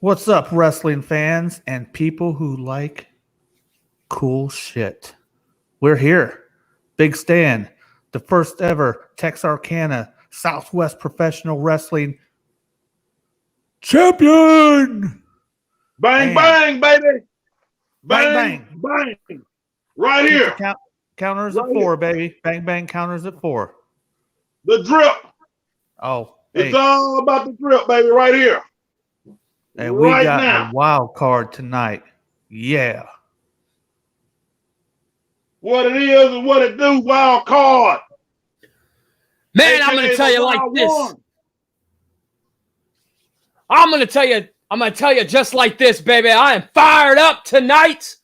What's up, wrestling fans and people who like cool shit? We're here. Bigg Stan, the first ever Texarkana Southwest Professional Wrestling champion. Bang, bang, baby. Bang, bang. Right here. Counters Right at 4, here. baby. Bang, bang, counters at 4. The drip. Oh, It's all about the drip, baby, right here. And we right got now. a wild card tonight. Yeah. What it is and what it do, wild card. Man, I'm going to tell you like this. I'm going to tell you just like this, baby. I am fired up tonight.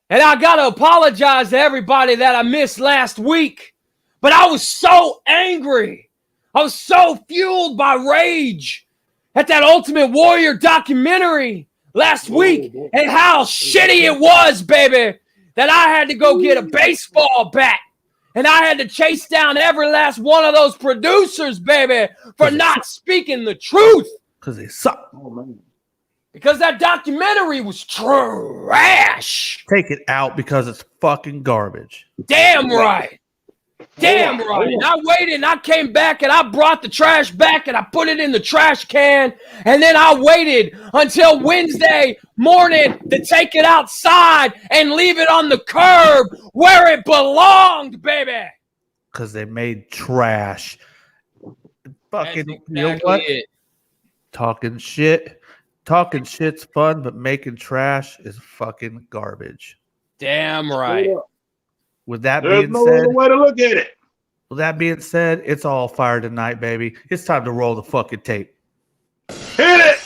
And I got to apologize to everybody that I missed last week. But I was so angry. I was so fueled by rage at that Ultimate Warrior documentary last week and how shitty it was, baby, that I had to go get a baseball bat and I had to chase down every last one of those producers, baby, for not speaking the truth. Because they suck. Oh, man. Because that documentary was trash. Take it out because it's fucking garbage. Damn right. Damn right. And I waited and I came back and I brought the trash back and I put it in the trash can. And then I waited until Wednesday morning to take it outside and leave it on the curb where it belonged, baby. Because they made trash. Fucking, That's you know exactly what? it. Talking shit. Talking shit's fun, but making trash is fucking garbage. Damn right. With that There's being no said, other way to look at it. with that being said, it's all fire tonight, baby. It's time to roll the fucking tape. Hit it.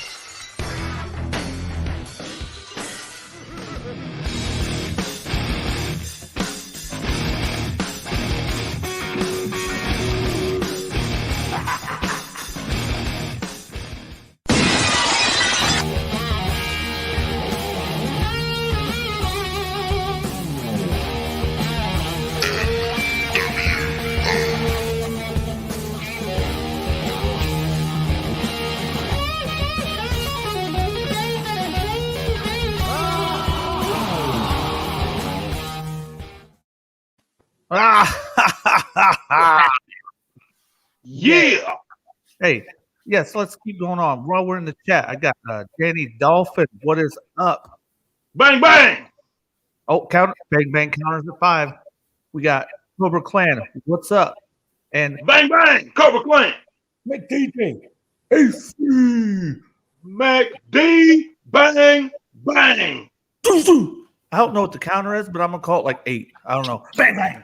Yeah. Hey, yes, let's keep going on. While we're in the chat, I got Danny Dolphin. What is up? Bang, bang. Oh, count bang bang counters at 5. We got Cobra Clan. What's up? And Bang, bang. Cobra Clan. McDJ. AC. McD. Bang, bang. I don't know what the counter is, but I'm gonna call it like 8. I don't know. Bang bang.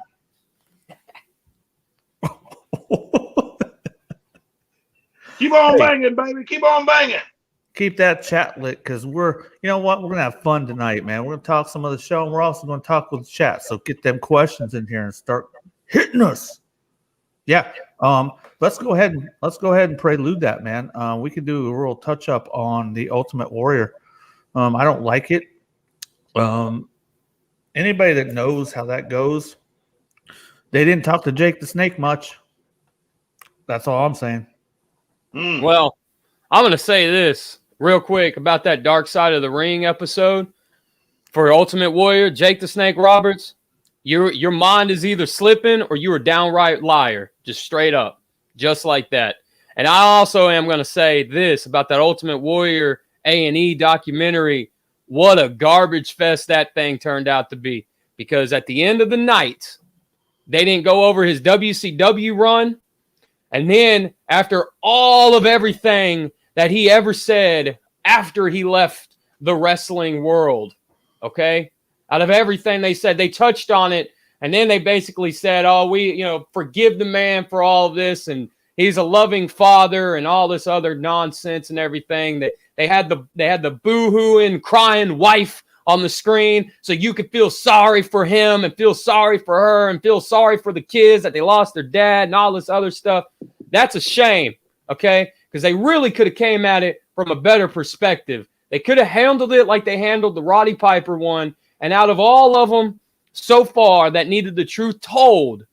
Keep on banging, baby. Keep on banging. Keep that chat lit because you know what? We're gonna have fun tonight, man. We're gonna talk some of the show, and we're also gonna talk with the chat. So get them questions in here and start hitting us. Yeah. Let's go ahead and prelude that, man. We could do a real touch up on the Ultimate Warrior. I don't like it. Anybody that knows how that goes, they didn't talk to Jake the Snake much. That's all I'm saying. Well, I'm going to say this real quick about that Dark Side of the Ring episode for Ultimate Warrior, Jake the Snake Roberts. Your mind is either slipping or you're a downright liar, just straight up, just like that. And I also am going to say this about that Ultimate Warrior A&E documentary. What a garbage fest that thing turned out to be. Because at the end of the night, they didn't go over his WCW run. And then after all of everything that he ever said after he left the wrestling world, okay, out of everything they said, they touched on it. And then they basically said, oh, forgive the man for all of this. And he's a loving father and all this other nonsense and everything. That they had the boo-hooing, crying wife on the screen so you could feel sorry for him and feel sorry for her and feel sorry for the kids that they lost their dad and all this other stuff. That's a shame, okay? Because they really could have came at it from a better perspective. They could have handled it like they handled the Roddy Piper one. And out of all of them so far that needed the truth told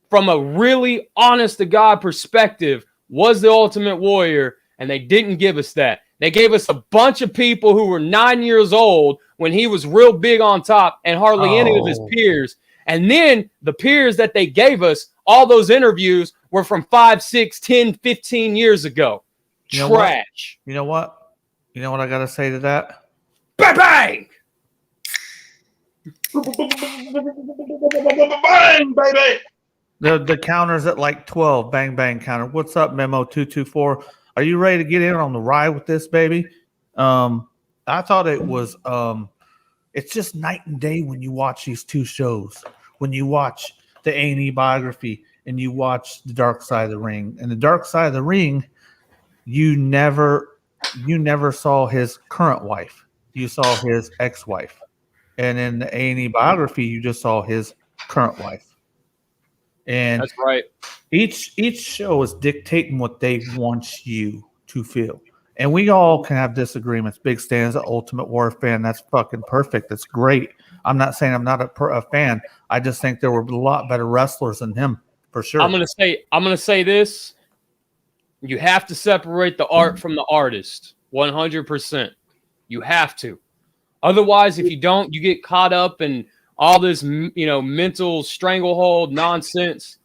from a really honest-to-God perspective was the Ultimate Warrior, and they didn't give us that. They gave us a bunch of people who were 9 years old when he was real big on top and hardly any of his peers. And then the peers that they gave us, all those interviews were from 5, 6, 10, 15 years ago. Trash. You know what? You know what I got to say to that? Bang, bang! Bang, baby. The counter's at like 12. Bang, bang counter. What's up, Memo 224? Are you ready to get in on the ride with this, baby? I thought it was it's just night and day when you watch these two shows. When you watch the A&E Biography and you watch the Dark Side of the Ring. And the Dark Side of the Ring, you never saw his current wife. You saw his ex-wife. And in the A&E Biography, you just saw his current wife. And that's right. Each show is dictating what they want you to feel. And we all can have disagreements. Bigg Stan's an Ultimate Warrior fan. That's fucking perfect. That's great. I'm not saying I'm not a fan. I just think there were a lot better wrestlers than him, for sure. I'm gonna say this. You have to separate the art from the artist. 100%. You have to. Otherwise, if you don't, you get caught up in all this, mental stranglehold nonsense,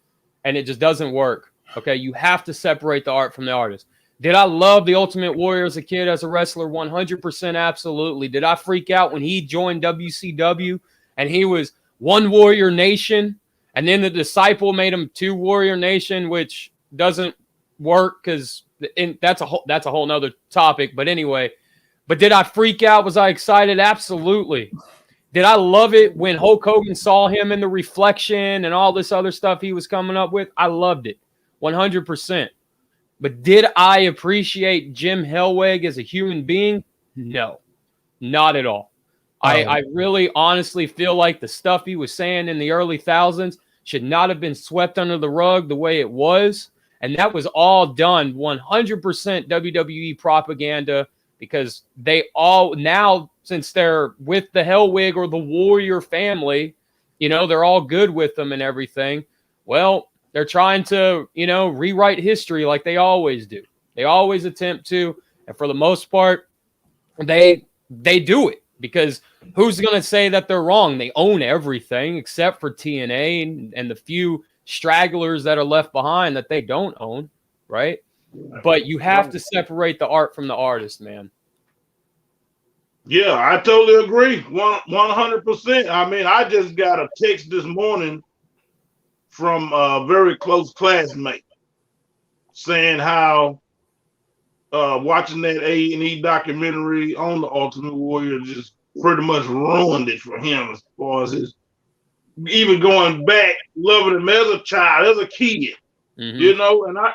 and it just doesn't work. Okay, you have to separate the art from the artist. Did I love the Ultimate Warrior as a kid, as a wrestler? 100%, absolutely. Did I freak out when he joined WCW and he was One Warrior Nation, and then the Disciple made him Two Warrior Nation, which doesn't work because that's a whole nother topic. But anyway, but did I freak out? Was I excited? Absolutely. Did I love it when Hulk Hogan saw him in the reflection and all this other stuff he was coming up with? I loved it, 100%. But did I appreciate Jim Hellwig as a human being? No, not at all. I really honestly feel like the stuff he was saying in the early thousands should not have been swept under the rug the way it was. And that was all done 100% WWE propaganda, because they all now, since they're with the Hellwig or the Warrior family, they're all good with them and everything. Well, they're trying to, rewrite history like they always do. They always attempt to. And for the most part, they do it, because who's going to say that they're wrong? They own everything except for TNA and the few stragglers that are left behind that they don't own, right? But you have to separate the art from the artist, man. Yeah, I totally agree. 100%. I mean, I just got a text this morning from a very close classmate saying how watching that A&E documentary on the Ultimate Warrior just pretty much ruined it for him, as far as his even going back, loving him as a child, as a kid. Mm-hmm.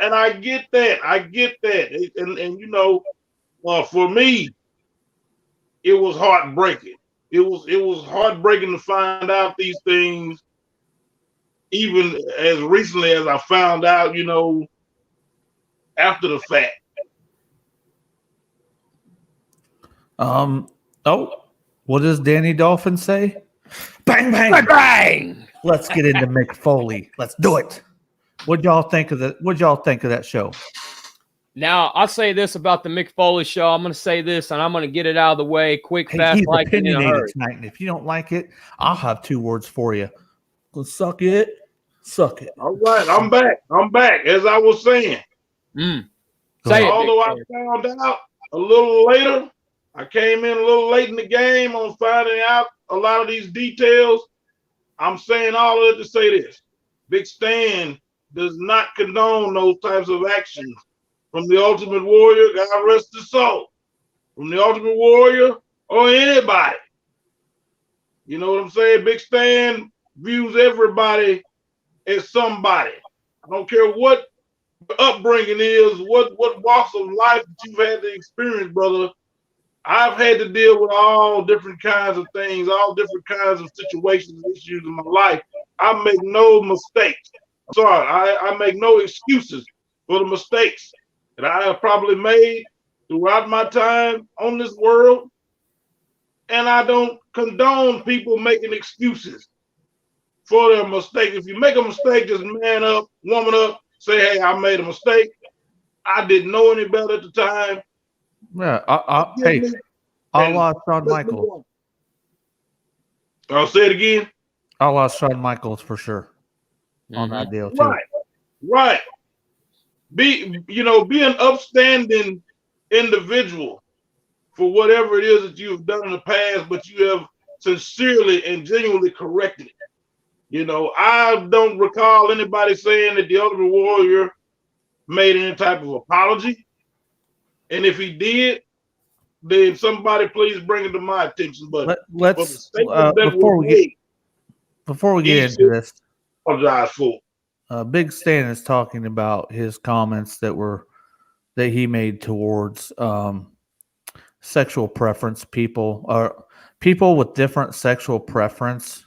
And I get that. And for me, it was heartbreaking. It was heartbreaking to find out these things, even as recently as I found out, after the fact. What does Danny Dolphin say? Bang, bang, bang, bang. Let's get into Mick Foley. Let's do it. What'd y'all think of that show? Now, I'll say this about the Mick Foley show. I'm going to say this, and I'm going to get it out of the way quick, fast, like in a hurry. Tonight, and if you don't like it, I'll have 2 words for you. Suck it. All right, I'm back. As I was saying. Although I found out a little later, I came in a little late in the game on finding out a lot of these details. I'm saying all of it to say this. Bigg Stan does not condone those types of actions from the Ultimate Warrior, God rest his soul, from the Ultimate Warrior or anybody. You know what I'm saying? Bigg Stan views everybody as somebody. I don't care what upbringing is, what walks of life that you've had to experience, brother. I've had to deal with all different kinds of things, all different kinds of situations and issues in my life. I make no mistakes. Sorry, I make no excuses for the mistakes that I have probably made throughout my time on this world. And I don't condone people making excuses for their mistake. If you make a mistake, just man up, woman up, say, hey, I made a mistake. I didn't know any better at the time. Yeah. Hey, I lost Shawn Michaels. I'll say it again. I lost Shawn Michaels for sure on that deal too. Right. Be an upstanding individual for whatever it is that you've done in the past, but you have sincerely and genuinely corrected it. I don't recall anybody saying that the Ultimate Warrior made any type of apology. And if he did, then somebody please bring it to my attention. But let's before we get into this, apologize for. Bigg Stan is talking about his comments that he made towards sexual preference people or people with different sexual preference.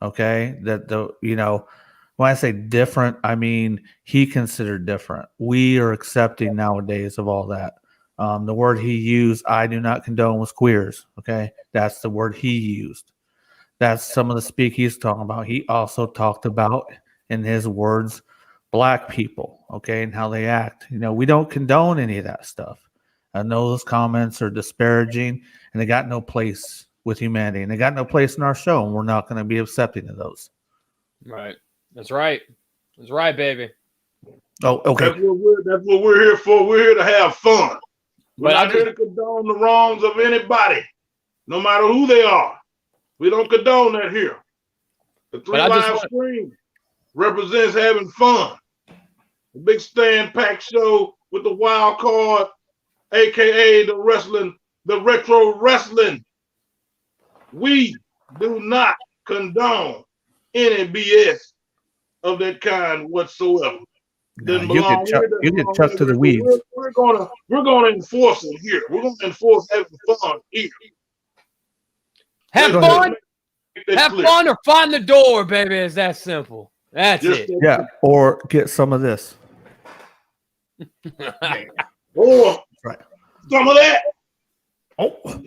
Okay, when I say different, I mean he considered different. We are accepting nowadays of all that. The word he used, I do not condone, was queers. Okay, that's the word he used. That's some of the speak he's talking about. He also talked about, in his words, black people, okay, and how they act. We don't condone any of that stuff. I know those comments are disparaging, and they got no place with humanity, and they got no place in our show, and we're not going to be accepting of those. Right. That's right. That's right, baby. Oh, okay. That's what we're here for. We're here to have fun. We're not here to condone the wrongs of anybody, no matter who they are. We don't condone that here. The 3 Live Stream represents having fun. The Bigg Stan P.A.K show with the wild card, aka the retro wrestling. We do not condone any BS of that kind whatsoever. You get chucked to the weeds. We're gonna enforce it here. We're gonna enforce having fun here. Have fun. Have fun or find the door, baby. It's that simple. That's it. Yeah, or get some of this. Or some of that. Oh,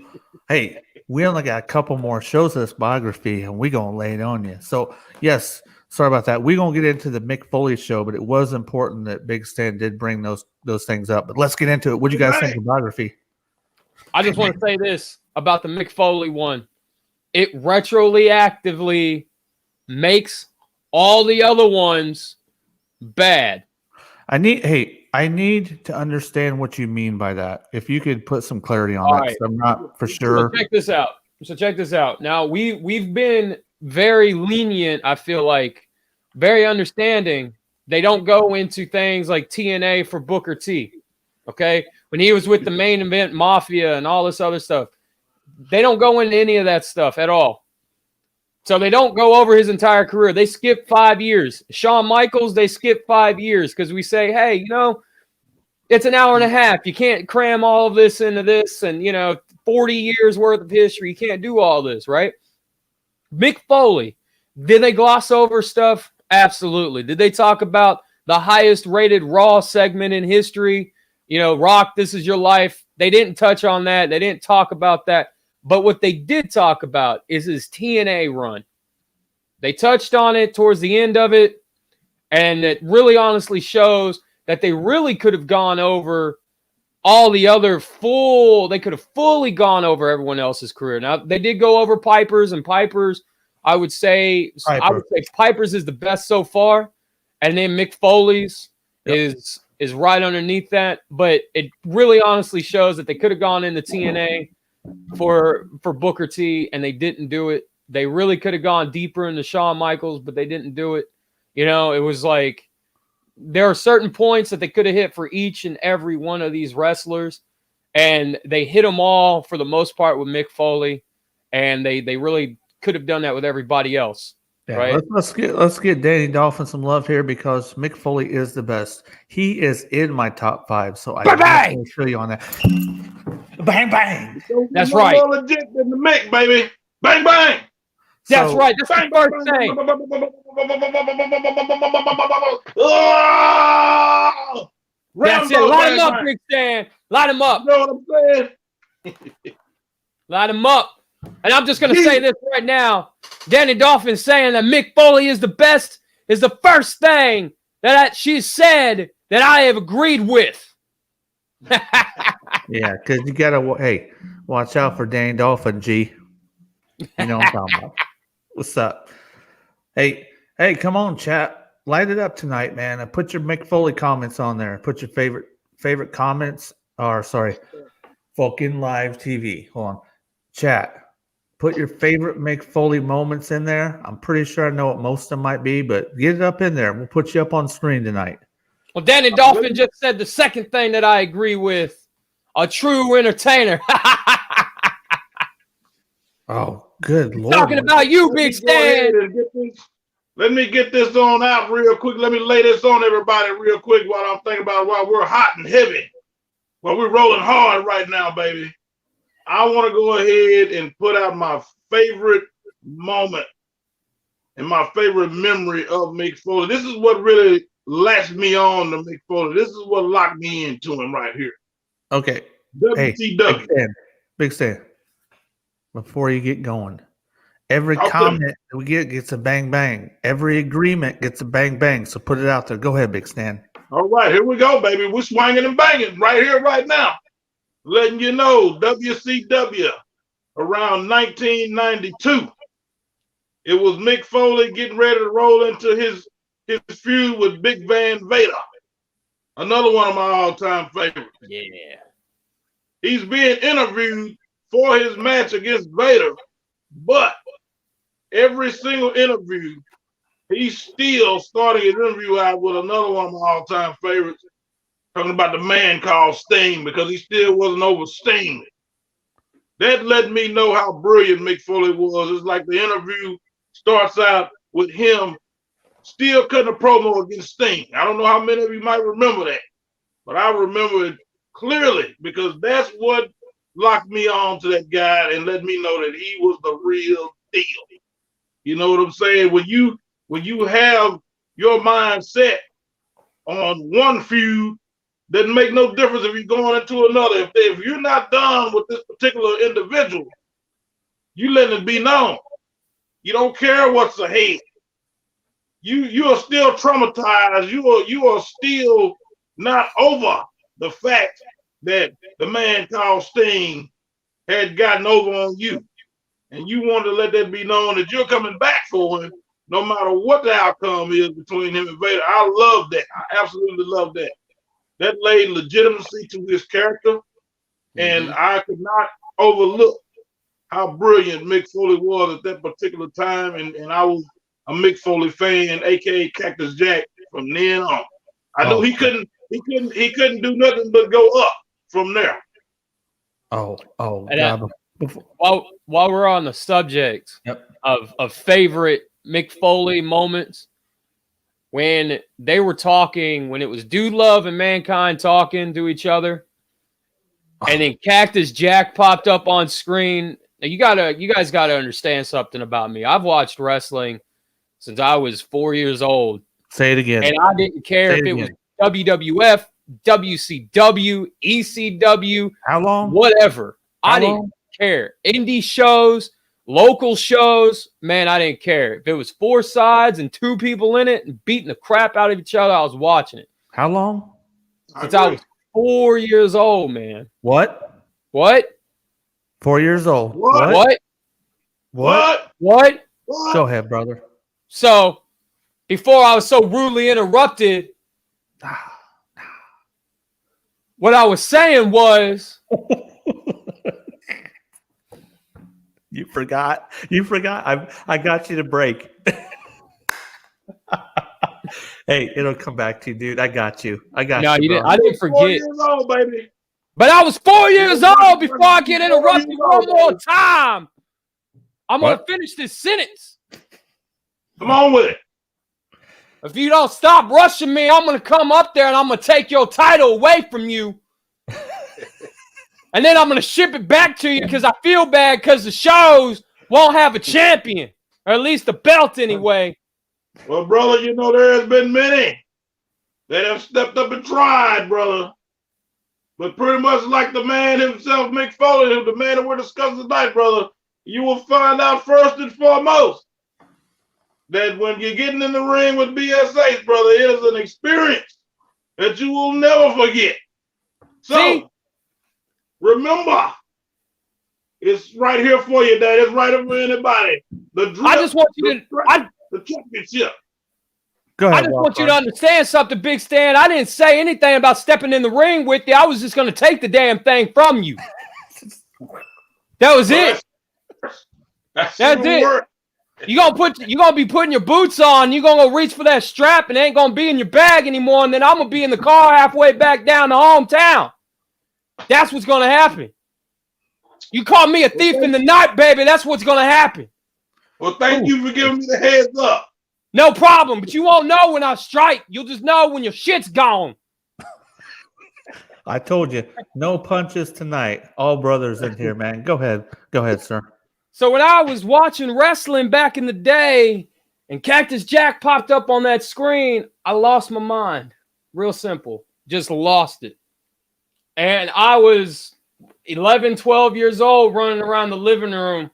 hey, we only got a couple more shows of this biography, and we're going to lay it on you. So, yes, sorry about that. We're going to get into the Mick Foley show, but it was important that Bigg Stan did bring those things up. But let's get into it. What do you guys think of biography? I just want to say this about the Mick Foley one. It retroactively makes all the other ones bad. I need to understand what you mean by that. If you could put some clarity on that, I'm not for sure. So check this out. Now we've been very lenient. I feel like very understanding. They don't go into things like TNA for Booker T. Okay, when he was with the Main Event Mafia and all this other stuff, they don't go into any of that stuff at all. So they don't go over his entire career. They skip 5 years. Shawn Michaels, they skip 5 years because we say, hey, it's an hour and a half. You can't cram all of this into this and, 40 years worth of history. You can't do all this, right? Mick Foley, did they gloss over stuff? Absolutely. Did they talk about the highest rated Raw segment in history? Rock, this is your life. They didn't touch on that. They didn't talk about that. But what they did talk about is his TNA run. They touched on it towards the end of it, and it really honestly shows that they really could have gone over all the other they could have fully gone over everyone else's career. Now, they did go over Piper's, and Piper's, I would say Piper's is the best so far, and then Mick Foley's is right underneath that. But it really honestly shows that they could have gone into TNA for Booker T, and they didn't do it. They really could have gone deeper into Shawn Michaels, but they didn't do it. It was like there are certain points that they could have hit for each and every one of these wrestlers, and they hit them all for the most part with Mick Foley, and they really could have done that with everybody else. Yeah, right? Let's get Danny Dolphin some love here because Mick Foley is the best. He is in my top 5, so I will show you on that. Bang bang. That's right. More legit than the Mick, baby. Bang bang. That's right. That's the first thing. That's it. Light him up, Bigg Stan. Light him up. You know what I'm saying? Light him up. And I'm just going to say this right now. Danny Dolphin saying that Mick Foley is the best is the first thing that she said that I have agreed with. Yeah, because you gotta watch out for Danny Dolphin, G. You know what I'm talking about. What's up? Hey, come on, chat. Light it up tonight, man. And put your Mick Foley comments on there. Put your favorite comments. Or sorry, fucking live TV. Hold on. Chat. Put your favorite Mick Foley moments in there. I'm pretty sure I know what most of them might be, but get it up in there. We'll put you up on screen tonight. Well, Danny Dolphin just said the second thing that I agree with. A true entertainer. Oh, good Lord. Talking about you, Bigg Stan. Let me get this on out real quick. Let me lay this on everybody real quick while I'm thinking about why we're hot and heavy. Well, we're rolling hard right now, baby. I want to go ahead and put out my favorite moment and my favorite memory of Mick Foley. This is what really latched me on to Mick Foley. This is what locked me into him right here. Okay. WCW. Hey, Bigg Stan. Before you get going, every comment that we get gets a bang bang. Every agreement gets a bang bang. So put it out there. Go ahead, Bigg Stan. All right, here we go, baby. We're swinging and banging right here, right now. Letting you know, WCW around 1992. It was Mick Foley getting ready to roll into his feud with Big Van Vader. Another one of my all-time favorites. Yeah. He's being interviewed for his match against Vader, but every single interview, he's still starting his interview out with another one of my all-time favorites, talking about the man called Sting, because he still wasn't over Sting. That let me know how brilliant Mick Foley was. It's like the interview starts out with him still cutting a promo against Sting. I don't know how many of you might remember that, but I remember it clearly because that's what locked me on to that guy and let me know that he was the real deal. You know what I'm saying? When you have your mind set on one feud, doesn't make no difference if you're going into another. If you're not done with this particular individual, you let it be known. You don't care what's ahead. You are still traumatized. You are still not over the fact that the man called Sting had gotten over on you. And you want to let that be known that you're coming back for him, no matter what the outcome is between him and Vader. I love that. I absolutely love that. That laid legitimacy to his character. And I could not overlook how brilliant Mick Foley was at that particular time. And I was a Mick Foley fan, aka Cactus Jack, from then on. I knew he couldn't do nothing but go up from there. God. While we're on the subject of favorite Mick Foley moments, when they were talking, when it was Dude Love and Mankind talking to each other, and then Cactus Jack popped up on screen. Now you guys gotta understand something about me. I've watched wrestling since I was 4 years old. Say it again. And I didn't care if it was WWF, WCW, ECW, how long, whatever. I didn't care. Indie shows, local shows, man, I didn't care. If it was four sides and two people in it and beating the crap out of each other, I was watching it. How long? Since I was 4 years old, man. What? 4 years old. What? Go ahead, brother. So, before I was so rudely interrupted, what I was saying was... You forgot. I got you to break. Hey, it'll come back to you, dude. I got you. No, you didn't. I didn't forget. 4 years old, baby. But I was 4 years old before I get interrupted one more time. I'm going to finish this sentence. Come on with it. If you don't stop rushing me, I'm going to come up there and I'm going to take your title away from you. And then I'm going to ship it back to you because I feel bad because the shows won't have a champion. Or at least a belt anyway. Well, brother, you know there has been many that have stepped up and tried, brother. But pretty much like the man himself, Mick Foley, the man that we're discussing tonight, brother, you will find out first and foremost that when you're getting in the ring with BSH, brother, it is an experience that you will never forget. So, See? Remember, it's right here for you, Dad. It's right up for anybody. I just want you to the championship. Go ahead, I just want you to understand something, Big Stan. I didn't say anything about stepping in the ring with you. I was just going to take the damn thing from you. That was it. That's it. Work. You gonna be putting your boots on. You gonna go reach for that strap, and it ain't gonna be in your bag anymore. And then I'm gonna be in the car halfway back down to hometown. That's what's gonna happen. You call me a thief in the night, baby. That's what's gonna happen. Well, thank you for giving me the heads up. No problem, but you won't know when I strike. You'll just know when your shit's gone. I told you, no punches tonight. All brothers in here, man. Go ahead, sir. So when I was watching wrestling back in the day and Cactus Jack popped up on that screen, I lost my mind. Real simple. Just lost it. And I was 11, 12 years old running around the living room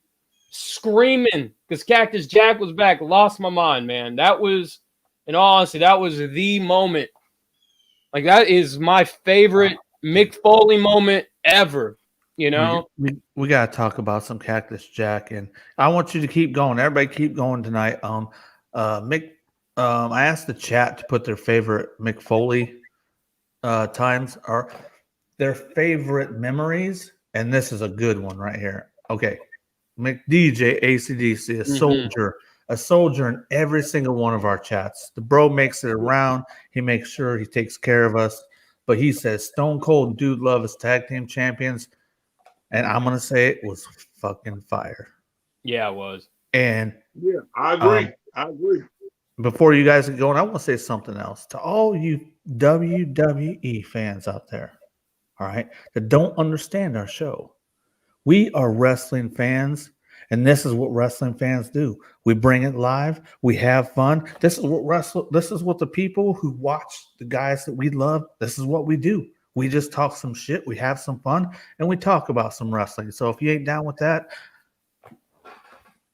screaming because Cactus Jack was back. Lost my mind, man. That was, in all honesty, that was the moment. Like, that is my favorite Mick Foley moment ever. You know, we got to talk about some Cactus Jack, and I want you to keep going. Everybody, keep going tonight. Mick, I asked the chat to put their favorite Mick Foley times or their favorite memories, and this is a good one right here. Okay, Mick DJ ACDC, a soldier in every single one of our chats. The bro makes it around. He makes sure he takes care of us, but he says Stone Cold and Dude Love as tag team champions. And I'm going to say it was fucking fire. Yeah, it was. And yeah, I agree. Before you guys get going, I want to say something else to all you WWE fans out there, all right, that don't understand our show. We are wrestling fans, and this is what wrestling fans do. We bring it live. We have fun. This is what the people who watch the guys that we love, this is what we do. We just talk some shit, we have some fun, and we talk about some wrestling. So if you ain't down with that,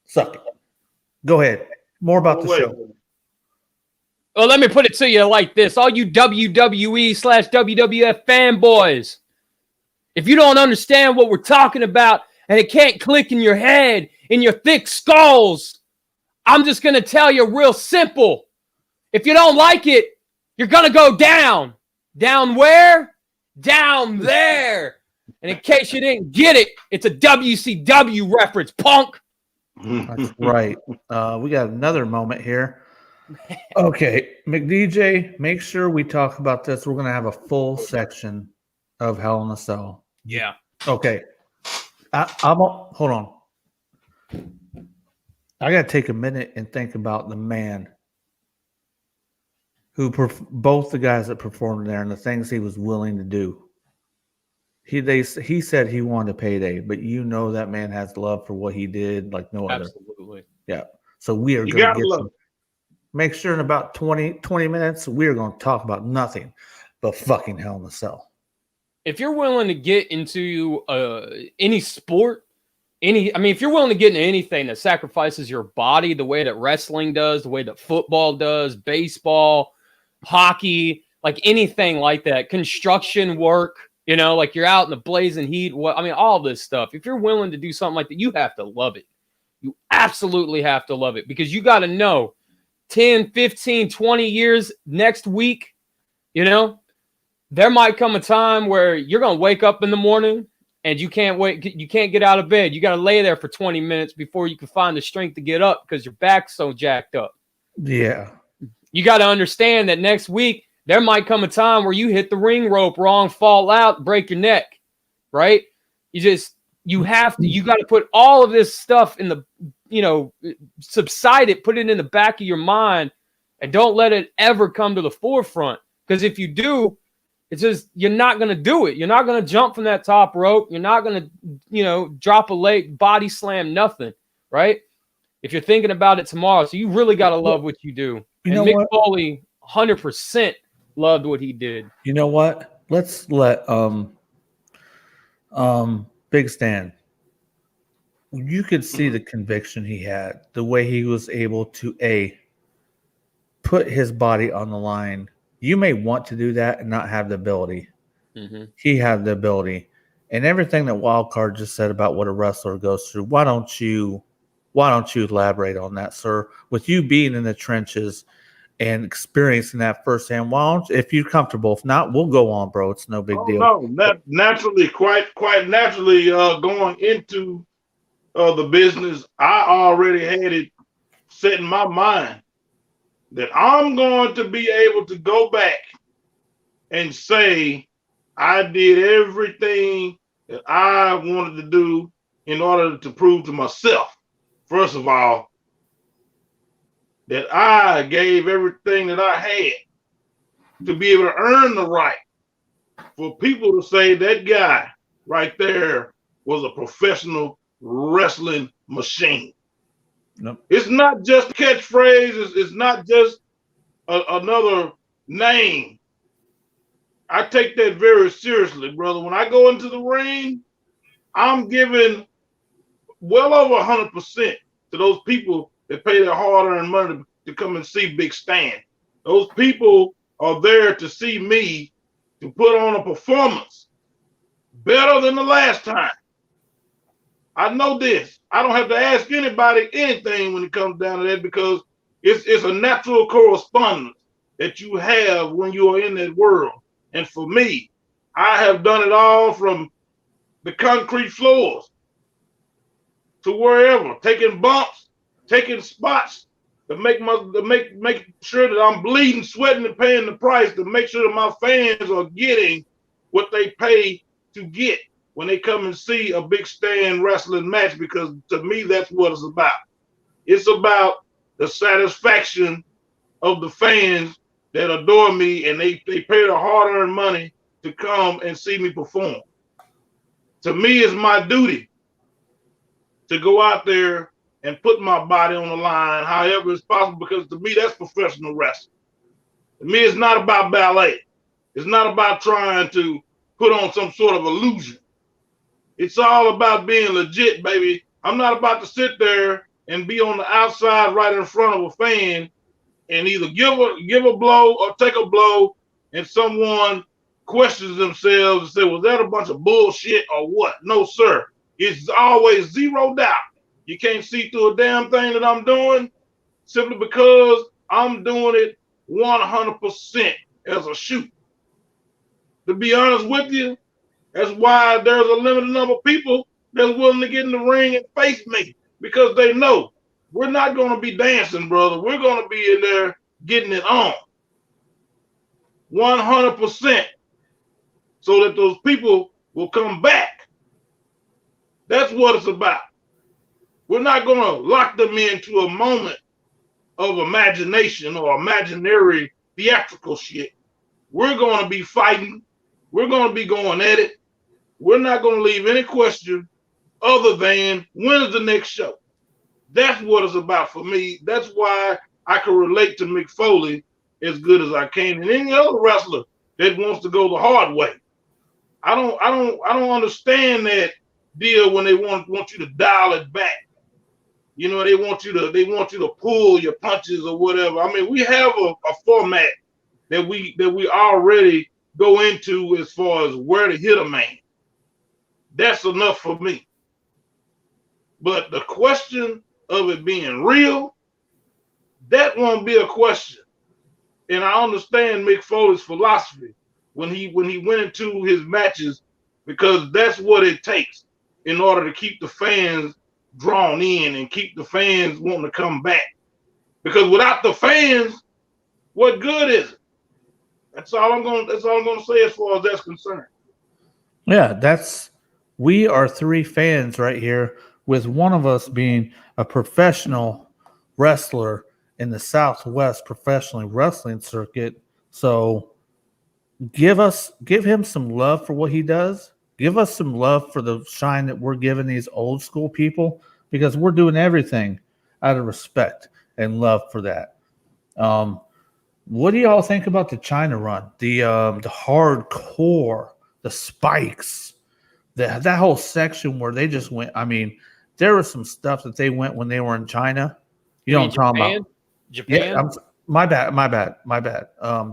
suck it. Go ahead. More about the show. Well, let me put it to you like this. All you WWE/WWF fanboys, if you don't understand what we're talking about and it can't click in your head, in your thick skulls, I'm just going to tell you real simple. If you don't like it, you're going to go down. Down where? Down there. And in case you didn't get it, it's a WCW reference, punk. That's right. We got another moment here. Okay, McDJ, make sure we talk about this. We're going to have a full section of Hell in a Cell. Yeah. Okay. Hold on. I got to take a minute and think about the man who both the guys that performed there and the things he was willing to do. He said he wanted a payday, but you know that man has love for what he did like no other. Absolutely. Yeah. So we are going to get some. Make sure in about 20 minutes, we are going to talk about nothing but fucking Hell in a Cell. If you're willing to get into any sport, if you're willing to get into anything that sacrifices your body the way that wrestling does, the way that football does, baseball, hockey, like anything like that, construction work, you know, like you're out in the blazing heat, all this stuff. If you're willing to do something like that, you have to love it. You absolutely have to love it because you got to know 10, 15, 20 years next week, you know, there might come a time where you're going to wake up in the morning and you can't get out of bed. You got to lay there for 20 minutes before you can find the strength to get up because your back's so jacked up. Yeah. You got to understand that next week, there might come a time where you hit the ring rope wrong, fall out, break your neck, right? You got to put all of this stuff in the, subside it, put it in the back of your mind and don't let it ever come to the forefront. Because if you do, it's just, you're not going to do it. You're not going to jump from that top rope. You're not going to, drop a leg, body slam, nothing, right? If you're thinking about it tomorrow. So you really got to love what you do. And Mick Foley 100% loved what he did. You know what? Let's let Bigg Stan. You could see the conviction he had, the way he was able to put his body on the line. You may want to do that and not have the ability, he had the ability. And everything that Wildcard just said about what a wrestler goes through, why don't you elaborate on that, sir? With you being in the trenches and experiencing that firsthand, why don't, if you're comfortable, if not, we'll go on, bro. It's no big deal. No, naturally, quite naturally, going into the business, I already had it set in my mind that I'm going to be able to go back and say I did everything that I wanted to do in order to prove to myself, first of all, that I gave everything that I had to be able to earn the right for people to say that guy right there was a professional wrestling machine. Nope. It's not just a catchphrase. It's not just another name. I take that very seriously, brother. When I go into the ring, I'm giving well over 100% to those people that pay their hard-earned money to come and see Bigg Stan. Those people are there to see me to put on a performance better than the last time. I know this. I don't have to ask anybody anything when it comes down to that, because it's a natural correspondence that you have when you are in that world. And for me, I have done it all from the concrete floors to wherever, taking bumps, taking spots to make sure that I'm bleeding, sweating, and paying the price to make sure that my fans are getting what they pay to get when they come and see a Bigg Stan wrestling match, because to me, that's what it's about. It's about the satisfaction of the fans that adore me, and they pay their hard-earned money to come and see me perform. To me, it's my duty to go out there and put my body on the line however it's possible, because to me, that's professional wrestling. To me, it's not about ballet. It's not about trying to put on some sort of illusion. It's all about being legit, baby. I'm not about to sit there and be on the outside right in front of a fan and either give a blow or take a blow, and someone questions themselves and say, was that a bunch of bullshit or what? No, sir. It's always zero doubt. You can't see through a damn thing that I'm doing, simply because I'm doing it 100% as a shoot. To be honest with you, that's why there's a limited number of people that's willing to get in the ring and face me, because they know we're not going to be dancing, brother. We're going to be in there getting it on 100%, so that those people will come back. That's what it's about. We're not going to lock them into a moment of imagination or imaginary theatrical shit. We're going to be fighting. We're going to be going at it. We're not going to leave any question other than when is the next show. That's what it's about for me. That's why I can relate to Mick Foley as good as I can, and any other wrestler that wants to go the hard way. I don't understand that deal when they want you to dial it back. You know, they want you to pull your punches or whatever. I mean, we have a format that we already go into as far as where to hit a man. That's enough for me. But the question of it being real, that won't be a question. And I understand Mick Foley's philosophy when he went into his matches, because that's what it takes in order to keep the fans drawn in and keep the fans wanting to come back. Because without the fans, what good is it? That's all I'm gonna say as far as that's concerned. Yeah, we are three fans right here, with one of us being a professional wrestler in the Southwest professional wrestling circuit. So give him some love for what he does. Give us some love for the shine that we're giving these old school people, because we're doing everything out of respect and love for that. What do y'all think about the China run? The hardcore, the spikes, that whole section where they just went. I mean, there was some stuff that they went when they were in China. You know what I'm talking about? Japan? Yeah, my bad.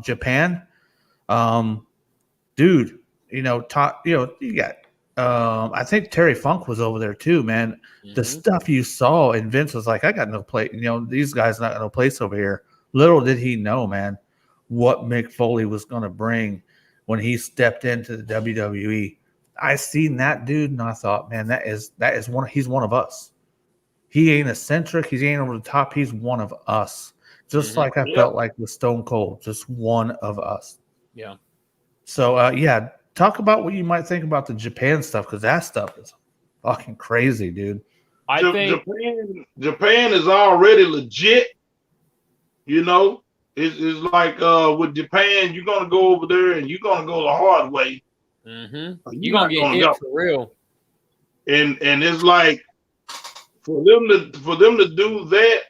Japan. Dude, you know, you got. I think Terry Funk was over there too, man. Mm-hmm. The stuff you saw, and Vince was like, "I got no place. You know, these guys not got no place over here." Little did he know, man, what Mick Foley was going to bring when he stepped into the WWE. I seen that dude, and I thought, man, that is one. He's one of us. He ain't eccentric. He ain't over the top. He's one of us. Just like I felt like with Stone Cold, just one of us. Yeah. So, yeah, talk about what you might think about the Japan stuff, because that stuff is fucking crazy, dude. I think Japan is already legit. You know, it's like with Japan, you're gonna go over there and you're gonna go the hard way. Mm-hmm. You're gonna get hit for real. And it's like for them to do that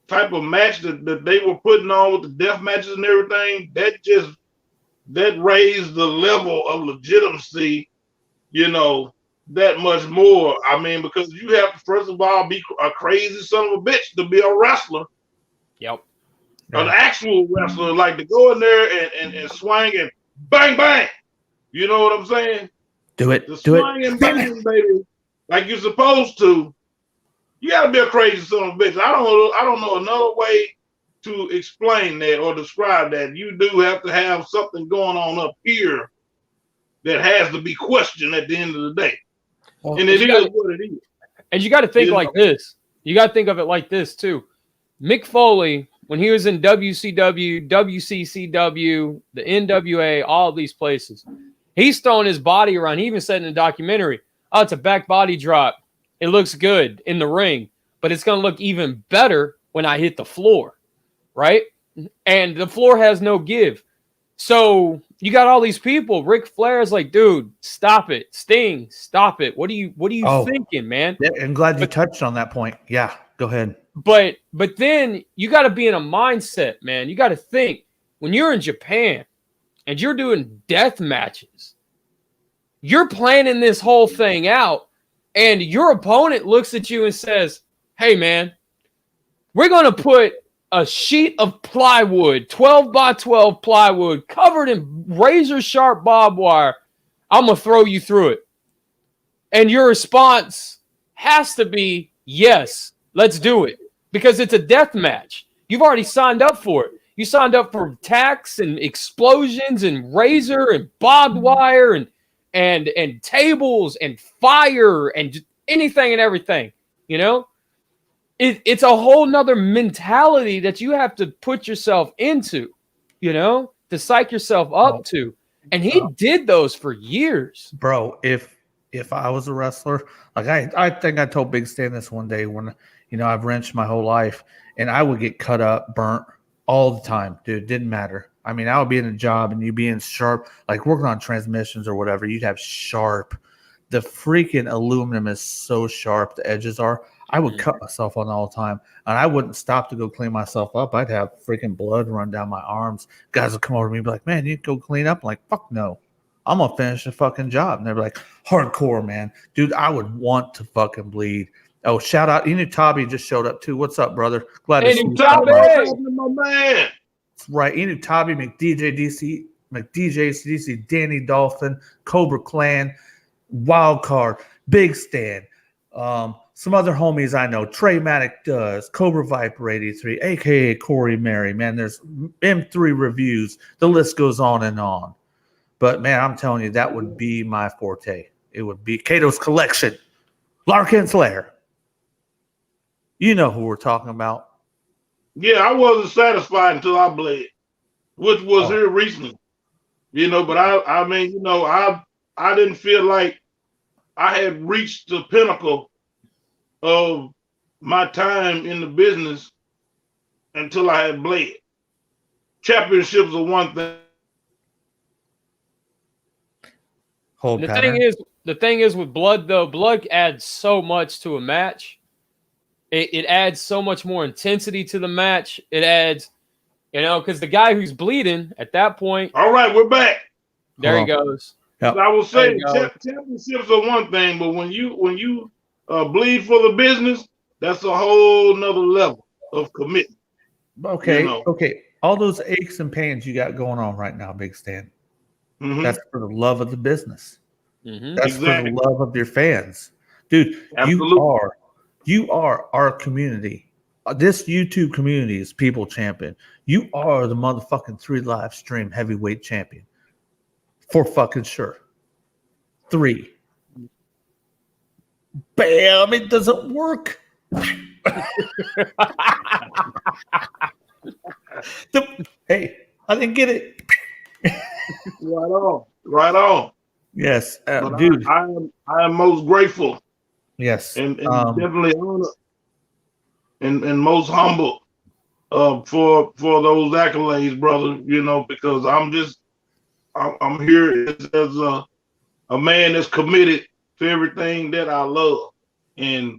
type of match that they were putting on with the death matches and everything, that raised the level of legitimacy, you know, that much more. I mean, because you have to first of all be a crazy son of a bitch to be a wrestler. Yep. An actual wrestler, like to go in there and swing and bang bang. You know what I'm saying? Do it. The swing and bang, baby, like you're supposed to. You gotta be a crazy son of a bitch. I don't know another way to explain that or describe that. You do have to have something going on up here that has to be questioned at the end of the day. Well, and it is what it is. And you got to think like this. You got to think of it like this too. Mick Foley, when he was in WCW, WCCW, the NWA, all of these places, he's throwing his body around. He even said in the documentary, "Oh, it's a back body drop. It looks good in the ring, but it's going to look even better when I hit the floor," right? And the floor has no give. So you got all these people. Ric Flair is like, "Dude, stop it. Sting, stop it. What are you thinking, man?" Yeah, I'm glad you touched on that point. Yeah, go ahead. But then you got to be in a mindset, man. You got to think when you're in Japan and you're doing death matches, you're planning this whole thing out. And your opponent looks at you and says, "Hey, man, we're going to put a sheet of plywood, 12 by 12 plywood, covered in razor-sharp barbed wire. I'm going to throw you through it." And your response has to be, "Yes, let's do it." Because it's a death match. You've already signed up for it. You signed up for attacks and explosions and razor and barbed wire and tables and fire and just anything and everything, you know? It's a whole nother mentality that you have to put yourself into, you know, to psych yourself up to. And he did those for years. Bro, if I was a wrestler, like I think I told Bigg Stan this one day when, you know, I've wrenched my whole life and I would get cut up, burnt all the time, dude. It didn't matter. I mean, I would be in a job and you'd be in sharp, like working on transmissions or whatever. You'd have sharp. The freaking aluminum is so sharp. The edges are. I would cut myself on all the time, and I wouldn't stop to go clean myself up. I'd have freaking blood run down my arms. Guys would come over to me and be like, "Man, you go clean up." I'm like, "Fuck no. I'm going to finish the fucking job." And they'd be like, "Hardcore, man." Dude, I would want to fucking bleed. Oh, shout out. Tabi just showed up too. What's up, brother? Glad to see you. Tabi, my man. That's right. Tabi, McDJ DC, Danny Dolphin, Cobra Clan, Wild Card, Bigg Stan, some other homies I know. Trey Maddock does, Cobra Viper 83, aka Corey Mary. Man, there's M3 reviews. The list goes on and on. But man, I'm telling you, that would be my forte. It would be Kato's Collection, Larkin Slayer. You know who we're talking about. Yeah, I wasn't satisfied until I bled, which was here recently. You know, but I mean, you know, I didn't feel like I had reached the pinnacle of my time in the business until I had bled. Championships are one thing. The thing is with blood though, blood adds so much to a match. It adds so much more intensity to the match. It adds, you know, because the guy who's bleeding at that point. All right, we're back. There he goes. Yep. I will say championships are one thing, but when you bleed for the business, that's a whole nother level of commitment. Okay, you know? Okay. All those aches and pains you got going on right now, Bigg Stan. Mm-hmm. That's for the love of the business. Mm-hmm. That's Exactly. for the love of your fans. Dude, Absolutely. you are our community. This YouTube community is people champion. You are the motherfucking 3 live stream heavyweight champion. For fucking sure. 3. Bam, it doesn't work. Hey, I didn't get it. Right on. Right on. Yes, But dude. I am most grateful Yes. and definitely honored and most humble for those accolades, brother. You know, because I'm here as a man that's committed to everything that I love, and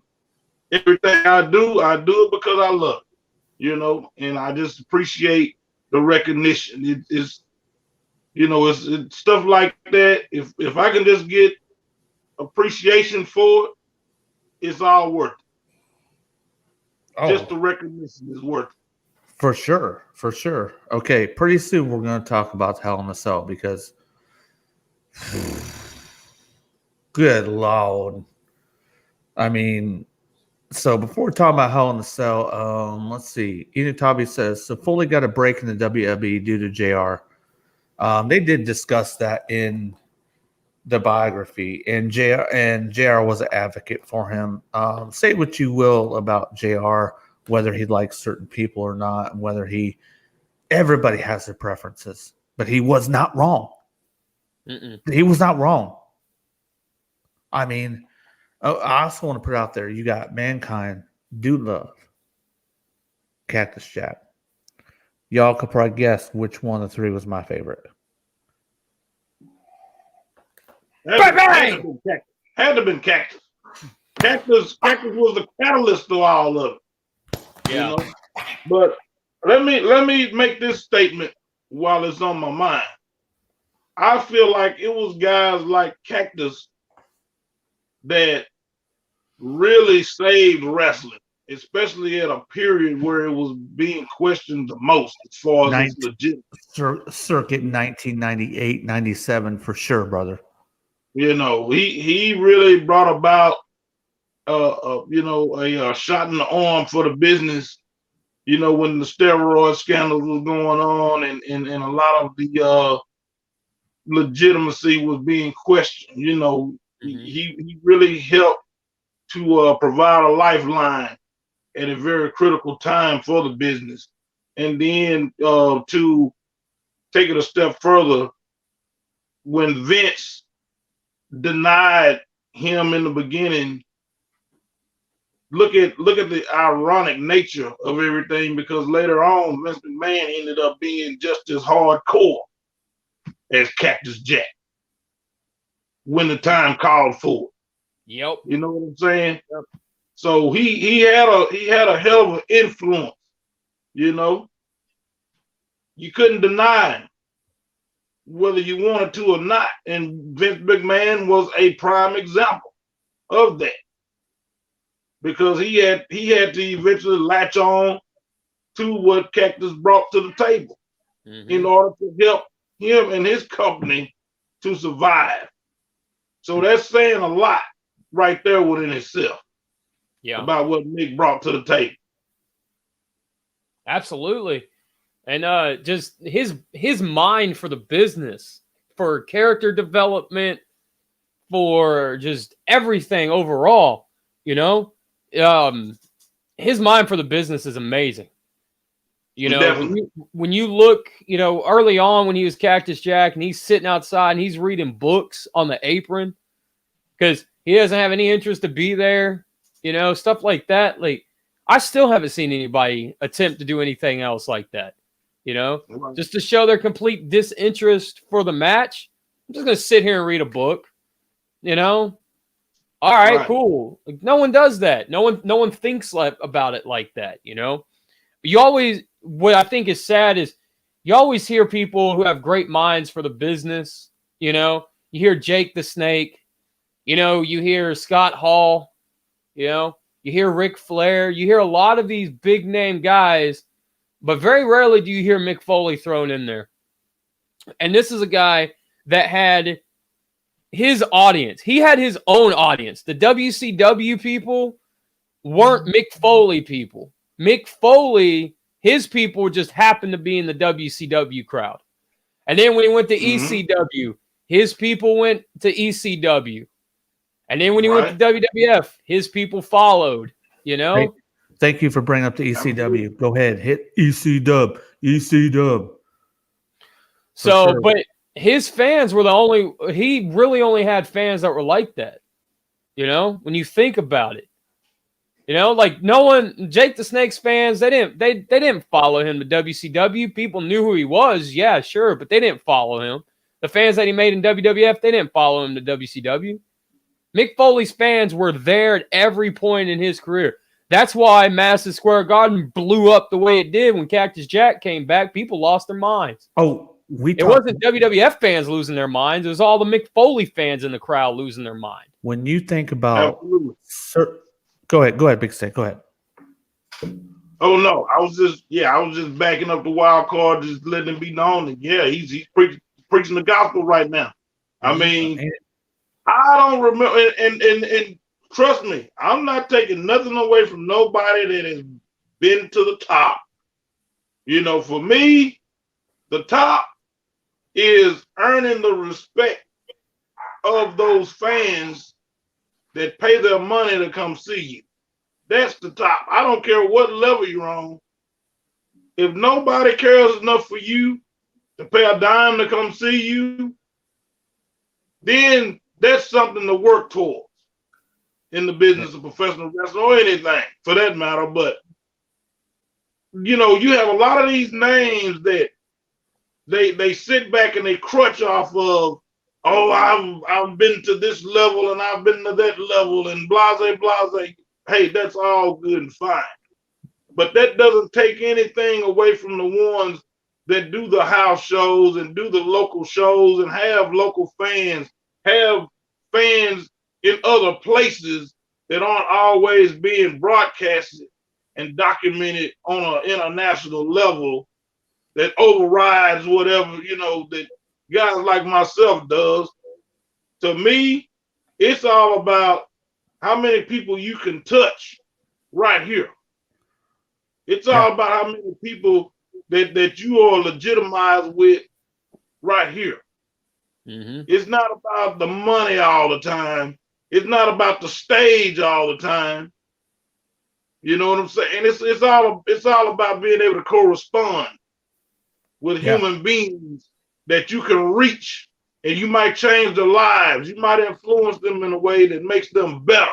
everything I do it because I love it. You know, and I just appreciate the recognition. It's it's stuff like that. If I can just get appreciation for it, it's all worth it. Just the recognition is worth it. For sure. For sure. Okay, pretty soon we're going to talk about Hell in a Cell because good Lord. I mean, so before talking about Hell in a Cell, let's see. Inutabi says, so Foley got a break in the WWE due to JR. They did discuss that in the biography, and JR was an advocate for him. Say what you will about JR, whether he likes certain people or not, and whether everybody has their preferences, but he was not wrong. He was not wrong. I mean, I also want to put out there, you got Mankind, Dude Love, Cactus Jack. Y'all could probably guess which one of the 3 was my favorite. Had to have been Cactus. Cactus was the catalyst to all of it. Yeah. You know? But let me make this statement while it's on my mind. I feel like it was guys like Cactus that really saved wrestling, especially at a period where it was being questioned the most as far as its legit. Circuit 1998, 97 for sure, brother. You know, he really brought about a shot in the arm for the business. You know, when the steroid scandals was going on and a lot of the legitimacy was being questioned. You know, he really helped to provide a lifeline at a very critical time for the business. And then to take it a step further, when Vince denied him in the beginning, look at the ironic nature of everything, because later on Vince McMahon ended up being just as hardcore as Cactus Jack when the time called for it. Yep. You know what I'm saying? Yep. So he had a hell of an influence. You know, you couldn't deny him, whether you wanted to or not. And Vince McMahon was a prime example of that, because he had to eventually latch on to what Cactus brought to the table in order to help him and his company to survive. So that's saying a lot right there within itself. Yeah. About what Mick brought to the table. Absolutely. And just his mind for the business, for character development, for just everything overall, you know, his mind for the business is amazing. You know, when you look, you know, early on when he was Cactus Jack and he's sitting outside and he's reading books on the apron because he doesn't have any interest to be there, you know, stuff like that. Like, I still haven't seen anybody attempt to do anything else like that, you know, just to show their complete disinterest for the match. I'm just going to sit here and read a book, you know. All right, cool. Like, no one does that. No one thinks about it like that, you know. You always, what I think is sad is you always hear people who have great minds for the business, you know. You hear Jake the Snake, you know, you hear Scott Hall, you know, you hear Ric Flair, you hear a lot of these big name guys, but very rarely do you hear Mick Foley thrown in there. And this is a guy that had his audience. He had his own audience. The WCW people weren't Mick Foley people. Mick Foley, his people just happened to be in the WCW crowd. And then when he went to ECW, his people went to ECW. And then when he went to WWF, his people followed, you know? Hey, thank you for bringing up the ECW. Go ahead. Hit ECW. ECW. So, sure. But his fans were he really only had fans that were like that. You know, when you think about it. You know, like Jake the Snake's fans, they didn't follow him to WCW. People knew who he was, yeah, sure, but they didn't follow him. The fans that he made in WWF, they didn't follow him to WCW. Mick Foley's fans were there at every point in his career. That's why Madison Square Garden blew up the way it did when Cactus Jack came back. People lost their minds. Oh, it wasn't WWF fans losing their minds. It was all the Mick Foley fans in the crowd losing their mind. When you think about Go ahead, Big Stan. Go ahead. Oh no, I was just backing up the wild card, just letting it be known that he's preaching the gospel right now. I mean, I don't remember, and trust me, I'm not taking nothing away from nobody that has been to the top. You know, for me, the top is earning the respect of those fans that pay their money to come see you. That's the top. I don't care what level you're on. If nobody cares enough for you to pay a dime to come see you, then that's something to work towards in the business of professional wrestling or anything for that matter. But, you know, you have a lot of these names that they sit back and they crutch off of, oh, I've been to this level and I've been to that level and blase. Hey, that's all good and fine. But that doesn't take anything away from the ones that do the house shows and do the local shows and have local fans, have fans in other places that aren't always being broadcasted and documented on an international level that overrides whatever, you know, that guys like myself does. To me, it's all about how many people you can touch right here. It's all about how many people that you are legitimized with right here. It's not about the money all the time. It's not about the stage all the time. You know what I'm saying? It's all about being able to correspond with human beings that you can reach, and you might change their lives. You might influence them in a way that makes them better.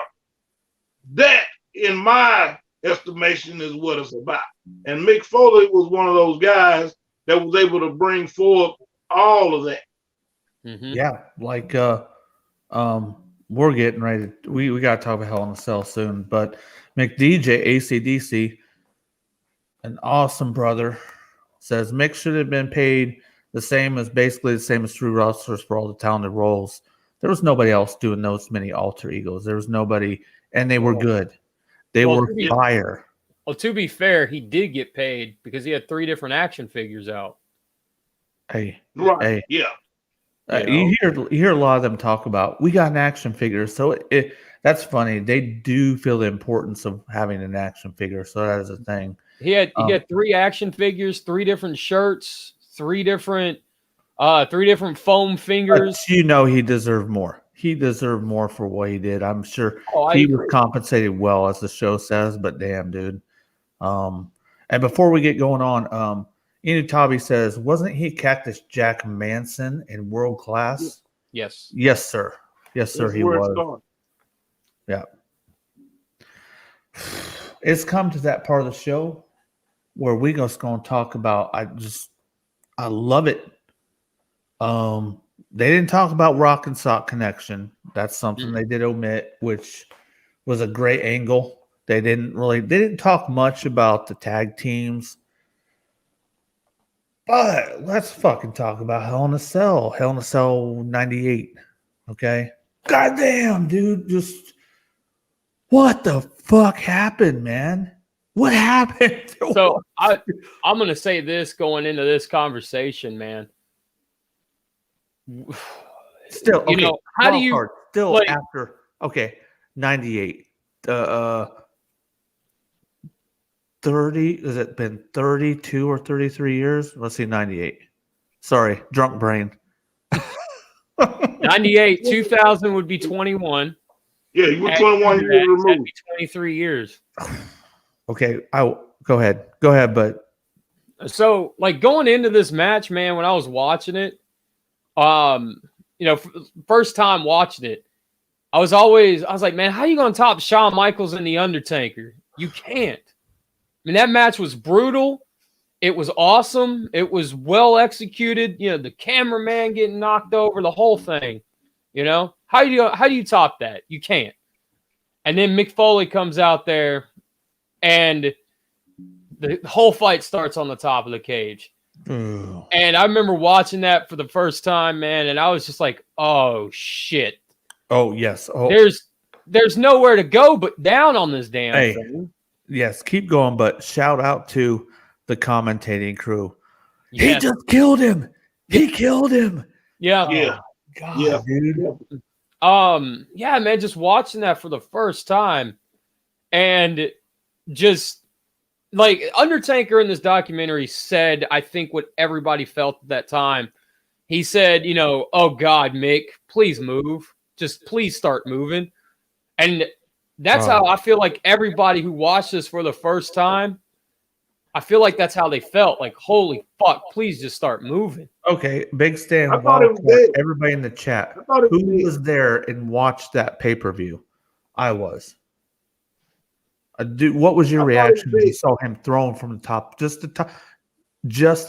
That, in my estimation, is what it's about. And Mick Foley was one of those guys that was able to bring forth all of that. Yeah, like we're getting ready. We got to talk about Hell in a Cell soon, but McDJ ACDC, an awesome brother, says Mick should have been paid basically the same as true wrestlers for all the talented roles. There was nobody else doing those many alter egos. There was nobody, and they were good. They were fire. Well, to be fair, he did get paid because he had 3 different action figures out. Hey, yeah. You hear a lot of them talk about, we got an action figure. So that's funny. They do feel the importance of having an action figure. So that is a thing. He had 3 action figures, 3 different shirts, 3 different foam fingers. But you know, he deserved more. He deserved more for what he did. I'm sure he was compensated well, as the show says, but damn, dude. And before we get going on, Inutabi says, wasn't he Cactus Jack Manson in World Class? Yes. Yes, sir. Yes, sir, he was. Yeah. It's come to that part of the show where we're just going to talk about, I love it. They didn't talk about Rock and Sock Connection. That's something they did omit, which was a great angle. They didn't talk much about the tag teams. But let's fucking talk about Hell in a Cell. Hell in a Cell 98. Okay? Goddamn, dude. Just what the fuck happened, man? What happened? So I'm going to say this going into this conversation, man. Still, okay. You know, how do you still like, after 98? 30, has it been 32 or 33 years? Let's see, 98. Sorry, drunk brain. 98, 2000 would be 21. Yeah, you were 21 years removed. That'd be 23 years. Okay, go ahead. Go ahead, but so like going into this match, man, when I was watching it, you know, first time watching it, I was like, man, how are you going to top Shawn Michaels and The Undertaker? You can't. I mean, that match was brutal. It was awesome. It was well executed. You know, the cameraman getting knocked over, the whole thing. You know, how do you top that? You can't. And then Mick Foley comes out there, and the whole fight starts on the top of the cage. And I remember watching that for the first time, man, and I was just like, "Oh shit!" Oh yes. Oh, there's nowhere to go but down on this damn thing. Yes, keep going, but shout out to the commentating crew. Yes. He just killed him. He killed him. Yeah. Yeah. God, dude. Yeah, man, just watching that for the first time, and just like Undertaker in this documentary said, I think what everybody felt at that time. He said, you know, oh God, Mick, please move. Just please start moving. And that's how I feel like everybody who watched this for the first time, I feel like that's how they felt. Like, holy fuck, please just start moving. Okay, Bigg Stan, everybody in the chat, who was there and watched that pay-per-view? I was. What was your reaction when you saw him thrown from the top, just the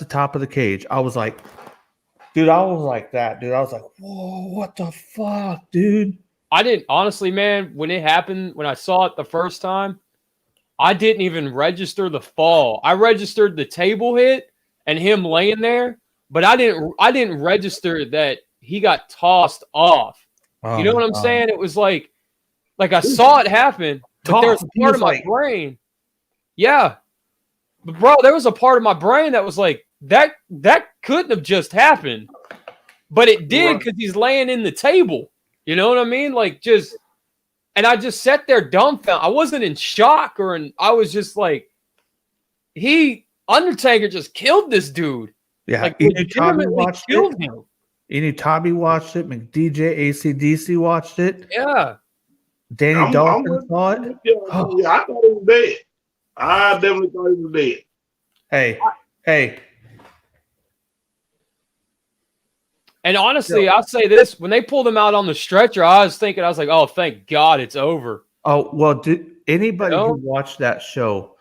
top of the cage? I was like, dude, I was like that, dude. I was like, whoa, what the fuck, dude? I didn't, honestly, man, when it happened, when I saw it the first time, I didn't even register the fall. I registered the table hit and him laying there, but I didn't register that he got tossed off. You know what I'm saying? It was like I saw it happen, but there's a part of my brain. Yeah. But bro, there was a part of my brain that was like, that couldn't have just happened. But it did because he's laying in the table. You know what I mean? Like just, and I just sat there dumbfounded. I wasn't in shock I was just like, Undertaker just killed this dude. Yeah, like legitimately killed him. Tommy watched it. McDJ AC/DC watched it. Yeah. Danny Dawson saw it. Yeah, I thought he was dead. I definitely thought he was dead. Hey. And honestly, I'll say this: when they pulled him out on the stretcher, I was like, "Oh, thank God, it's over." Oh well, did anybody who watched that show?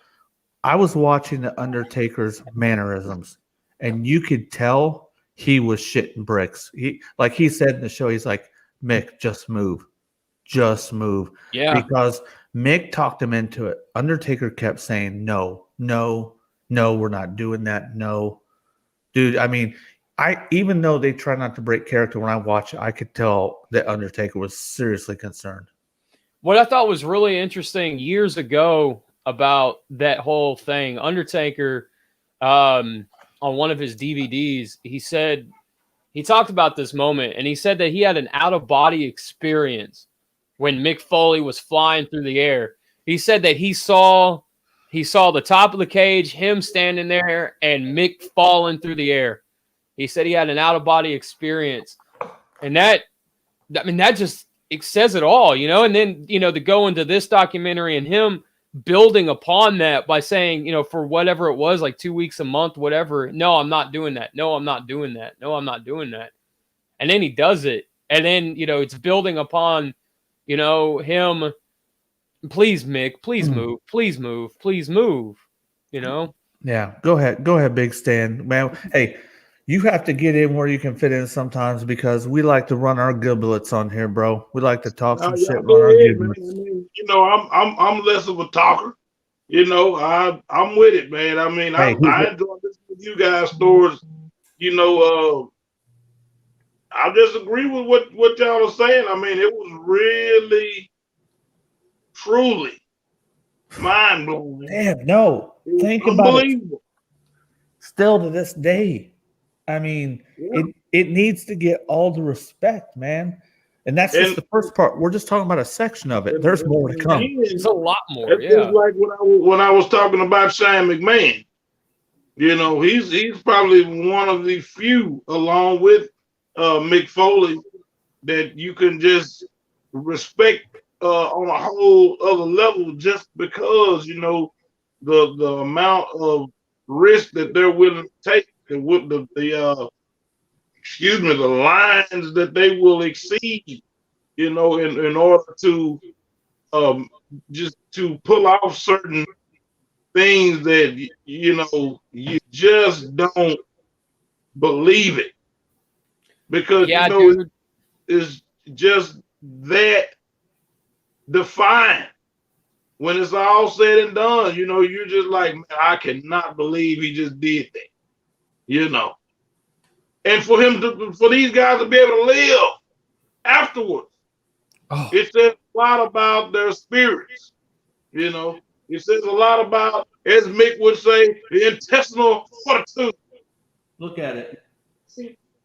I was watching the Undertaker's mannerisms, and you could tell he was shitting bricks. He said in the show, he's like, "Mick, just move." Yeah, because Mick talked him into it. Undertaker kept saying, "No, we're not doing that. No, dude." I mean, even though they try not to break character, when I watch it, I could tell that Undertaker was seriously concerned. What I thought was really interesting years ago about that whole thing, Undertaker, on one of his DVDs, he talked about this moment, and he said that he had an out-of-body experience when Mick Foley was flying through the air. He said that he saw the top of the cage, him standing there, and Mick falling through the air. He said he had an out-of-body experience. And that just, it says it all, you know? And then, you know, to go into this documentary and him building upon that by saying, you know, for whatever it was, like 2 weeks, a month, whatever, no, I'm not doing that. No, I'm not doing that. No, I'm not doing that. And then he does it. And then, you know, it's building upon, you know, him, please, Mick, please move, please move, please move, you know? Yeah, go ahead, Bigg Stan. Man, hey, you have to get in where you can fit in sometimes because we like to run our giblets on here, bro. We like to talk some shit. You know, I'm less of a talker. You know, I'm with it, man. I mean, I enjoy listening to you guys' stories. You know, I just agree with what y'all are saying. I mean, it was really, truly mind blowing. Damn, no. Think about it. Still to this day. I mean, it needs to get all the respect, man. And that's just the first part. We're just talking about a section of it. There's more to come. There's a lot more. It's just like when I was talking about Shane McMahon. You know, he's probably one of the few, along with Mick Foley, that you can just respect on a whole other level, just because you know the amount of risk that they're willing to take, and with the lines that they will exceed, you know, in order to just to pull off certain things that you know you just don't believe it, because you know it's just that defiant. When it's all said and done, you know, you're just like, man, I cannot believe he just did that, you know. And for these guys to be able to live afterwards, it says a lot about their spirits, you know. It says a lot about, as Mick would say, the intestinal fortitude. Look at it.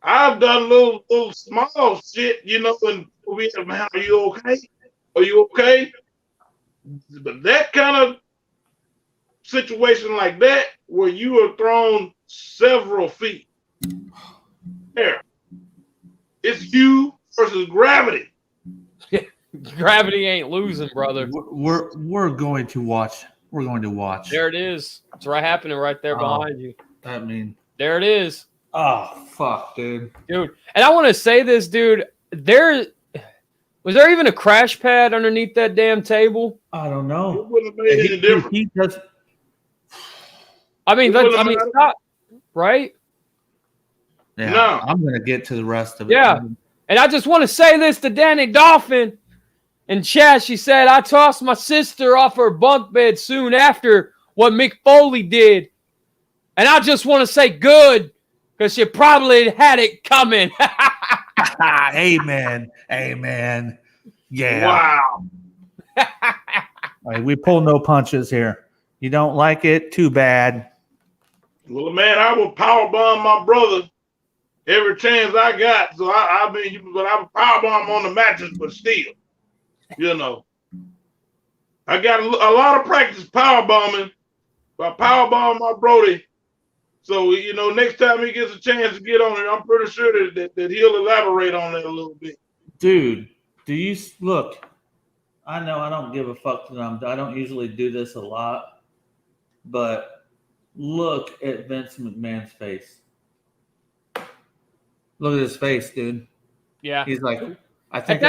I've done little small shit, you know, and we have, man, are you okay? Are you okay? But that kind of situation like that, where you are thrown several feet, there, it's you versus gravity. Gravity ain't losing, brother. We're going to watch. We're going to watch. There it is. It's right happening right there behind you. I mean, there it is. Oh fuck, dude. And I want to say this, dude. Was there even a crash pad underneath that damn table? I don't know. It wouldn't have made any difference. He does. Stop, right? Yeah, no. I'm gonna get to the rest of it. Yeah, and I just want to say this to Danny Dolphin in chat. She said, "I tossed my sister off her bunk bed soon after what Mick Foley did, and I just want to say good, because she probably had it coming." Amen. Amen. Yeah. Wow. Right, we pull no punches here. You don't like it? Too bad. Well, man, I will powerbomb my brother every chance I got. So I would powerbomb on the mattress, but still, you know, I got a lot of practice powerbombing. I powerbomb my Brody. So, you know, next time he gets a chance to get on it, I'm pretty sure that he'll elaborate on that a little bit. Dude, do you look? I know I don't give a fuck to them. I don't usually do this a lot, but look at Vince McMahon's face. Look at his face, dude. Yeah. He's like, I think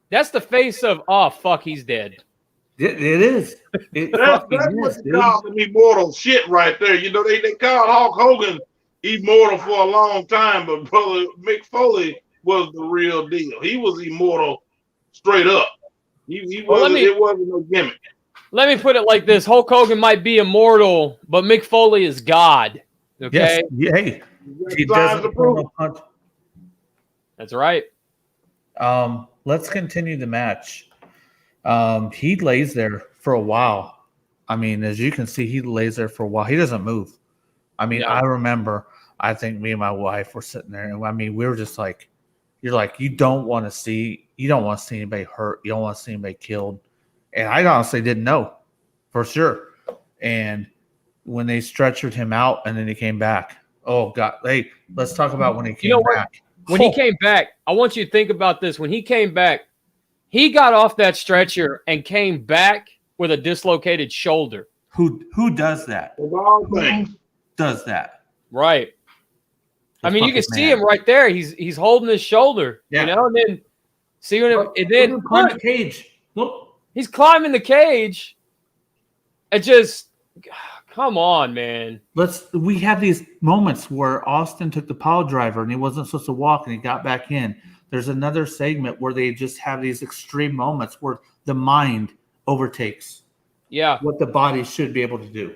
that's the face of, oh, fuck, he's dead. It is. That's what they call him immortal shit right there. You know, they called Hulk Hogan immortal for a long time, but brother Mick Foley was the real deal. He was immortal straight up. It wasn't no gimmick. Let me put it like this: Hulk Hogan might be immortal, but Mick Foley is God. Okay. Yes. Hey, he doesn't throw no punch. That's right. Let's continue the match. He lays there for a while. I mean, as you can see, he lays there for a while. He doesn't move. I mean, I remember, I think me and my wife were sitting there, and I mean, we were just like, you're like, you don't want to see anybody hurt. You don't want to see anybody killed. And I honestly didn't know for sure. And when they stretchered him out and then he came back, oh God, hey, let's talk about when he came back. When he came back, I want you to think about this. When he came back, he got off that stretcher and came back with a dislocated shoulder. Who does that? Who does that? Right. I mean, you can see him right there. He's holding his shoulder, you know, and then see when climb the cage. Look, he's climbing the cage. It just, come on, man. We have these moments where Austin took the pile driver and he wasn't supposed to walk and he got back in. There's another segment where they just have these extreme moments where the mind overtakes what the body should be able to do.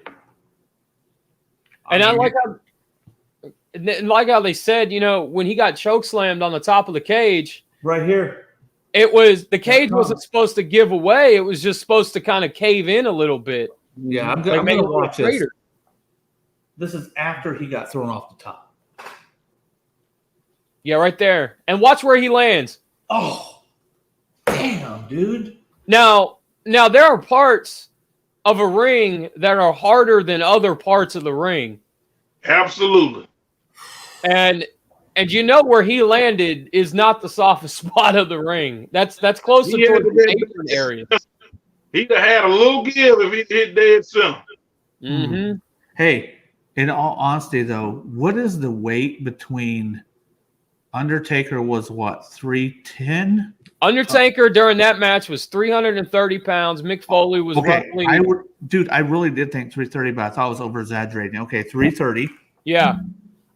And I like how they said, you know, when he got choke slammed on the top of the cage. Right here. The cage wasn't supposed to give away. It was just supposed to kind of cave in a little bit. Yeah, I'm going to watch this. This is after he got thrown off the top. Yeah, right there. And watch where he lands. Oh, damn, dude. Now there are parts of a ring that are harder than other parts of the ring. Absolutely. And you know where he landed is not the softest spot of the ring. That's closer to the apron area. He'd have had a little give if he hit dead center. Mm-hmm. Hey, in all honesty, though, what is the weight between Undertaker was what, 310? Undertaker during that match was 330 pounds. Mick Foley was roughly. I really did think 330, but I thought I was over exaggerating. Okay, 330. Yeah.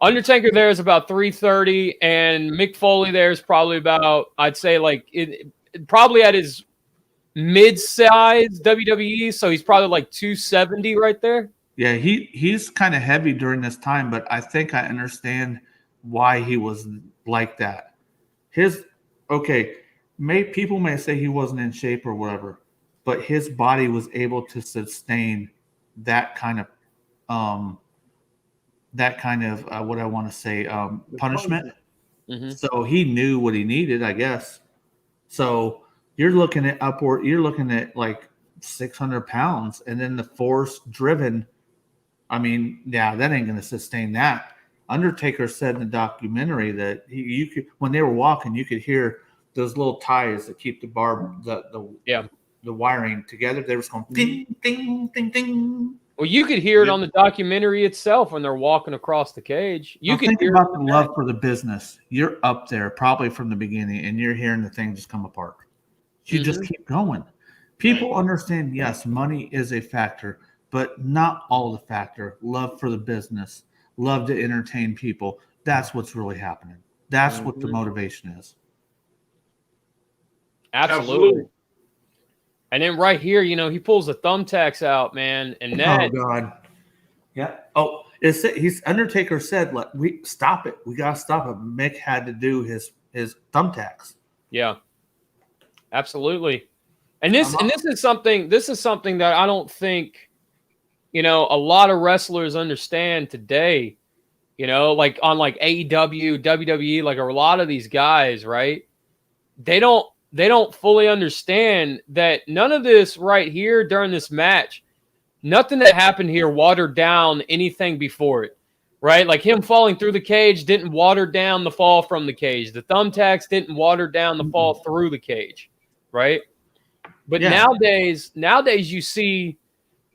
Undertaker there is about 330, and Mick Foley there is probably about, I'd say, like, probably at his mid-size WWE, so he's probably like 270 right there. Yeah, he's kind of heavy during this time, but I think I understand why he was like that. People may say he wasn't in shape or whatever, but his body was able to sustain that kind of what I want to say, punishment. Mm-hmm. So he knew what he needed, I guess. So you're looking at like 600 pounds, and then the force driven. I mean, yeah, that ain't going to sustain that. Undertaker said in the documentary that you could, when they were walking, you could hear those little ties that keep the wiring together. They were going ding, ding, ding, ding. Well, you could hear it on the documentary itself when they're walking across the cage. You could think hear about the love for the business. You're up there probably from the beginning, and you're hearing the thing just come apart. You just keep going. People understand, yes, money is a factor, but not all the factor. Love for the business, love to entertain people. That's what's really happening. That's what the motivation is. Absolutely. And then right here, he pulls the thumbtacks out, man. And that. Oh, God. Yeah. Oh, Undertaker said, we stop it. We got to stop it. Mick had to do his thumbtacks. Yeah. Absolutely. And this is something that I don't think, a lot of wrestlers understand today, like on like AEW, WWE, like a lot of these guys, right? They don't fully understand that none of this right here during this match, nothing that happened here watered down anything before it, right? Like him falling through the cage didn't water down the fall from the cage. The thumbtacks didn't water down the fall through the cage, right? But nowadays you see,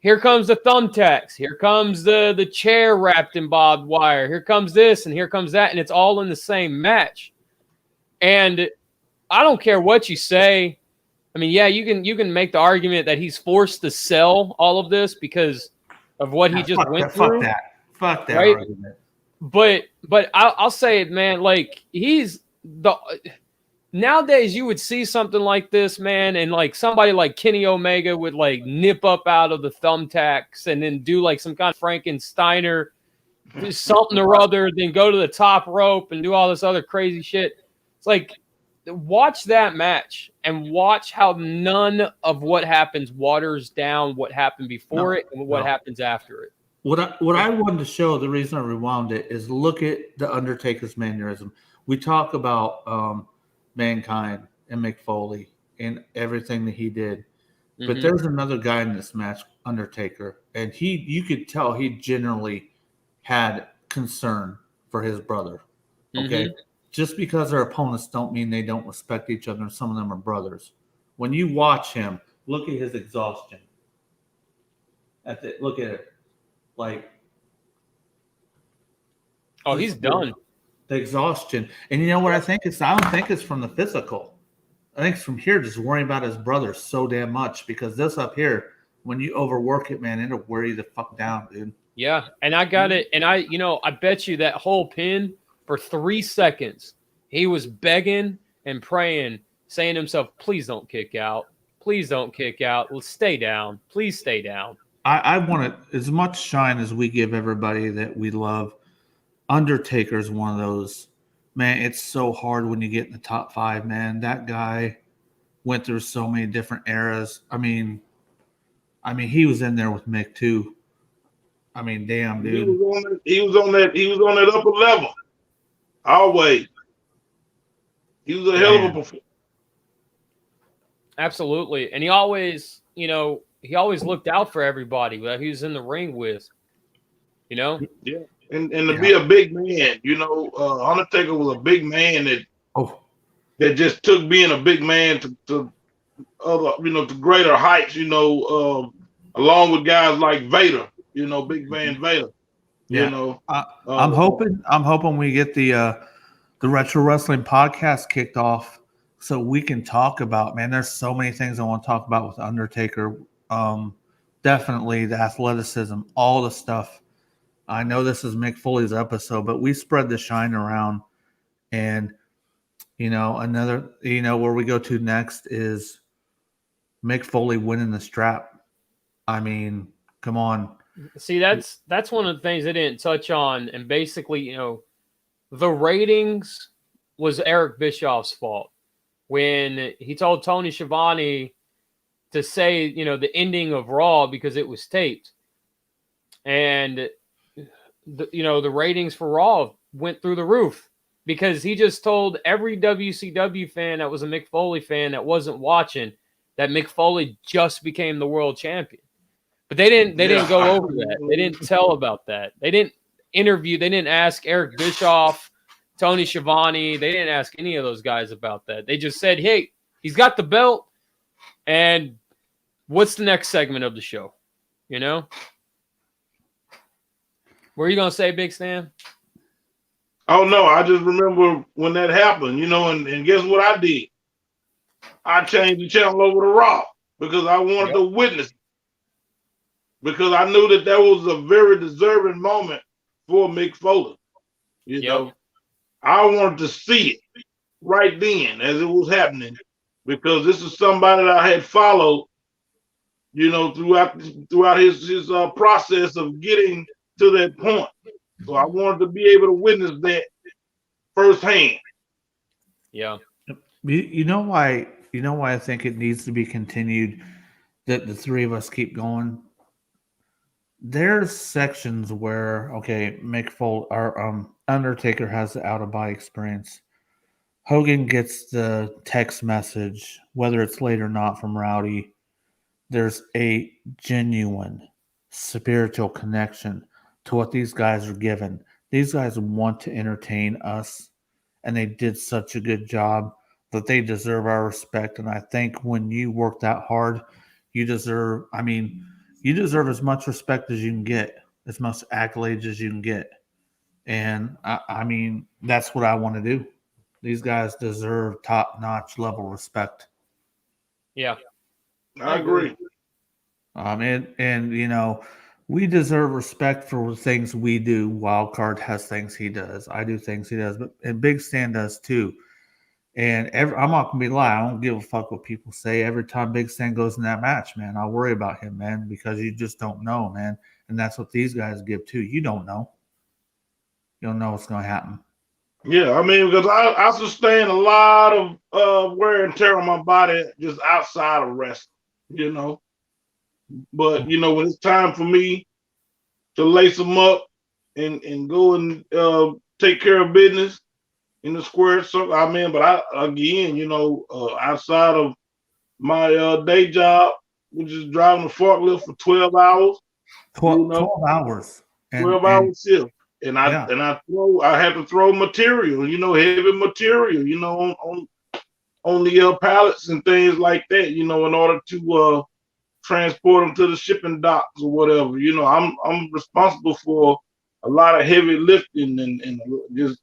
here comes the thumbtacks, here comes the chair wrapped in barbed wire, here comes this and here comes that, and it's all in the same match. And I don't care what you say. I mean, yeah, you can make the argument that he's forced to sell all of this because of what he just went through. Fuck that right? argument. But I'll say it, man. Like nowadays you would see something like this, man, and like somebody like Kenny Omega would like nip up out of the thumbtacks and then do like some kind of Frankensteiner, something or other, then go to the top rope and do all this other crazy shit. It's like, watch that match and watch how none of what happens waters down what happened before it and what happens after it. What I wanted to show, the reason I rewound it, is look at the Undertaker's mannerism. We talk about Mankind and Mick Foley and everything that he did, but there's another guy in this match, Undertaker, and you could tell he generally had concern for his brother. Okay. Just because they're opponents don't mean they don't respect each other, and some of them are brothers. When you watch him, look at his exhaustion. Look at it. Like, oh, he's done. The exhaustion. And you know what I think? I don't think it's from the physical. I think it's from here just worrying about his brother so damn much, because this up here, when you overwork it, man, it'll wear you the fuck down, dude. Yeah, and I got it. And I bet you that whole pin, for 3 seconds, he was begging and praying, saying to himself, please don't kick out. Please don't kick out. Let's stay down. Please stay down. I want it as much shine as we give everybody that we love. Undertaker's one of those. Man, it's so hard when you get in the top 5, man. That guy went through so many different eras. I mean, he was in there with Mick too. I mean, damn, dude. He was on that upper level. Always. He was a hell of a performer. Absolutely. And he always, he always looked out for everybody that he was in the ring with, Yeah. And to be a big man, Undertaker was a big man that just took being a big man to other, to greater heights, along with guys like Vader, Big Van Vader. I'm hoping we get the Retro Wrestling podcast kicked off so we can talk about, man, there's so many things I want to talk about with Undertaker. Definitely the athleticism, all the stuff. I know this is Mick Foley's episode, but we spread the shine around. And, another, where we go to next is Mick Foley winning the strap. I mean, come on. See, that's one of the things they didn't touch on. And basically, the ratings was Eric Bischoff's fault when he told Tony Schiavone to say, the ending of Raw because it was taped. And, the ratings for Raw went through the roof because he just told every WCW fan that was a Mick Foley fan that wasn't watching that Mick Foley just became the world champion. But they didn't go over that. They didn't tell about that. They didn't interview. They didn't ask Eric Bischoff, Tony Schiavone. They didn't ask any of those guys about that. They just said, hey, he's got the belt. And what's the next segment of the show? What are you going to say, Bigg Stan? Oh, no. I just remember when that happened, and guess what I did? I changed the channel over to Raw because I wanted to witness it. Because I knew that was a very deserving moment for Mick Foley. I wanted to see it right then as it was happening because this is somebody that I had followed, throughout his process of getting to that point. So I wanted to be able to witness that firsthand. Yeah. You know why I think it needs to be continued that the three of us keep going? There's sections where, Mick Foley or Undertaker has the out-of-body experience. Hogan gets the text message, whether it's late or not, from Rowdy. There's a genuine spiritual connection to what these guys are given. These guys want to entertain us, and they did such a good job that they deserve our respect. And I think when you work that hard, you deserve as much respect as you can get, as much accolades as you can get. And that's what I want to do. These guys deserve top-notch level respect. Yeah. I agree. And we deserve respect for the things we do. Wildcard has things he does. I do things he does, and Bigg Stan does too. And I'm not gonna be lying. I don't give a fuck what people say. Every time Bigg Stan goes in that match, man, I worry about him, man, because you just don't know, man. And that's what these guys give too. You don't know. You don't know what's gonna happen. Yeah, because I sustain a lot of wear and tear on my body just outside of wrestling, But when it's time for me to lace them up and go and take care of business in the square circle, but outside of my day job, which is driving a forklift for 12 hours. 12 hours. 12 hours shift. And I have to throw material, heavy material, on the pallets and things like that, in order to transport them to the shipping docks or whatever. I'm responsible for a lot of heavy lifting and just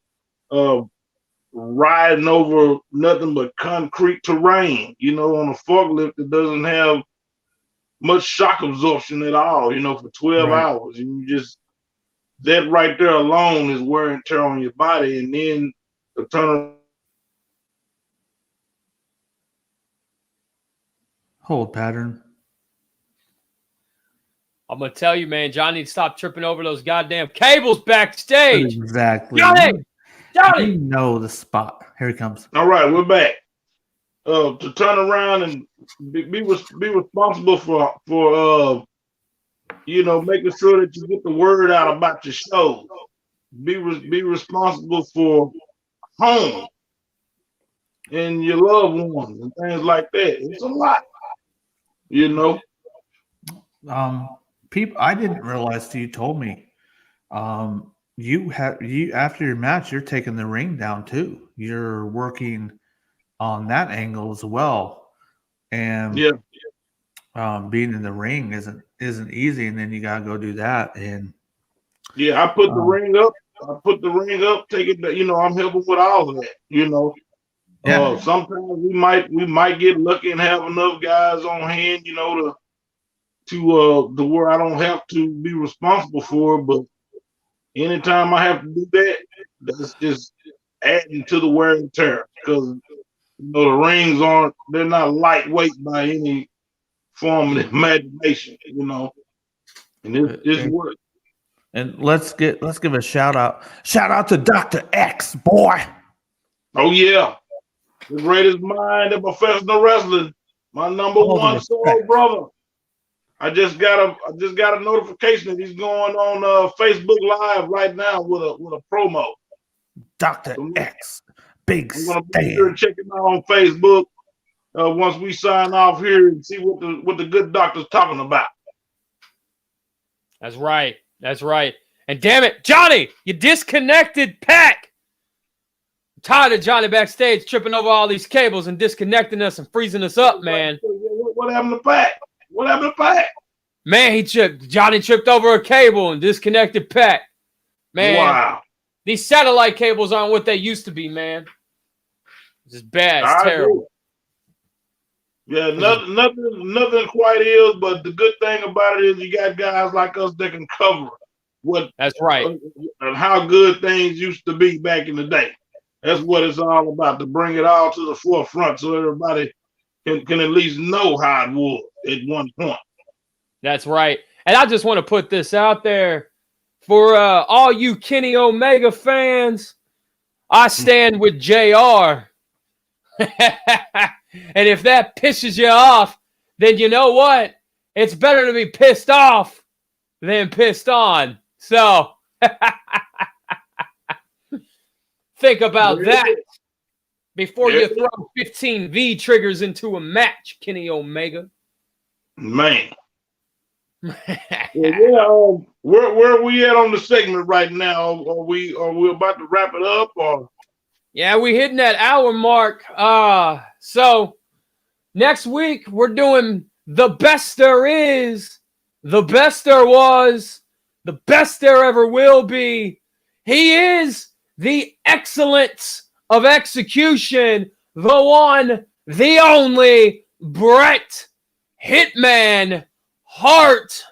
riding over nothing but concrete terrain, on a forklift that doesn't have much shock absorption at all, for 12 hours. And you just, that right there alone is wear and tear on your body. And then the turn. Hold pattern. I'm going to tell you, man, Johnny needs to stop tripping over those goddamn cables backstage. Exactly. Johnny! You know the spot. Here he comes. All right, we're back. To turn around and be responsible for making sure that you get the word out about your show. Be responsible for home. and your loved ones and things like that. It's a lot, you know. People, I didn't realize till you told me. You after your match, you're taking the ring down too. You're working on that angle as well, and Yeah, being in the ring isn't easy. And then you gotta go do that. And yeah. I put the ring up. I put the ring up. Take it. You know, I'm helping with all of that. You know. yeah, Sometimes we might get lucky and have enough guys on hand, you know, to where I don't have to be responsible for it. But anytime I have to do that, that's just adding to the wear and tear because the rings they're not lightweight by any form of imagination, you know, and it's work. and let's give a shout out to Dr. X, boy. Oh yeah, the greatest mind in professional wrestling, my number one soul brother. I just got a notification that he's going on Facebook Live right now with a promo. Dr. X, Bigg I'm Stan. gonna be sure to check him out on Facebook once we sign off here and see what the good doctor's talking about. That's right. That's right. And damn it, Johnny, you disconnected P.A.K. I'm tired of Johnny backstage tripping over all these cables and disconnecting us and freezing us up, man. What happened to P.A.K? What happened to P.A.K? Man, Johnny tripped over a cable and disconnected P.A.K. Man, wow. These satellite cables aren't what they used to be, man. It's just bad. It's terrible. Yeah, nothing quite is, but the good thing about it is you got guys like us that can cover what. That's right. And how good things used to be back in the day. That's what it's all about, to bring it all to the forefront so everybody can at least know how it was at one point. That's right. And I just want to put this out there for all you Kenny Omega fans. I stand with JR. And if that pisses you off, then you know what? It's better to be pissed off than pissed on. So think about that before you throw 15 V triggers into a match, Kenny Omega. Man. Where are we at on the segment right now? Are we about to wrap it up or? Yeah, we hitting that hour mark. So next week we're doing the best there is, the best there was, the best there ever will be. He is the excellence of execution, the one, the only Bret Hitman Hart.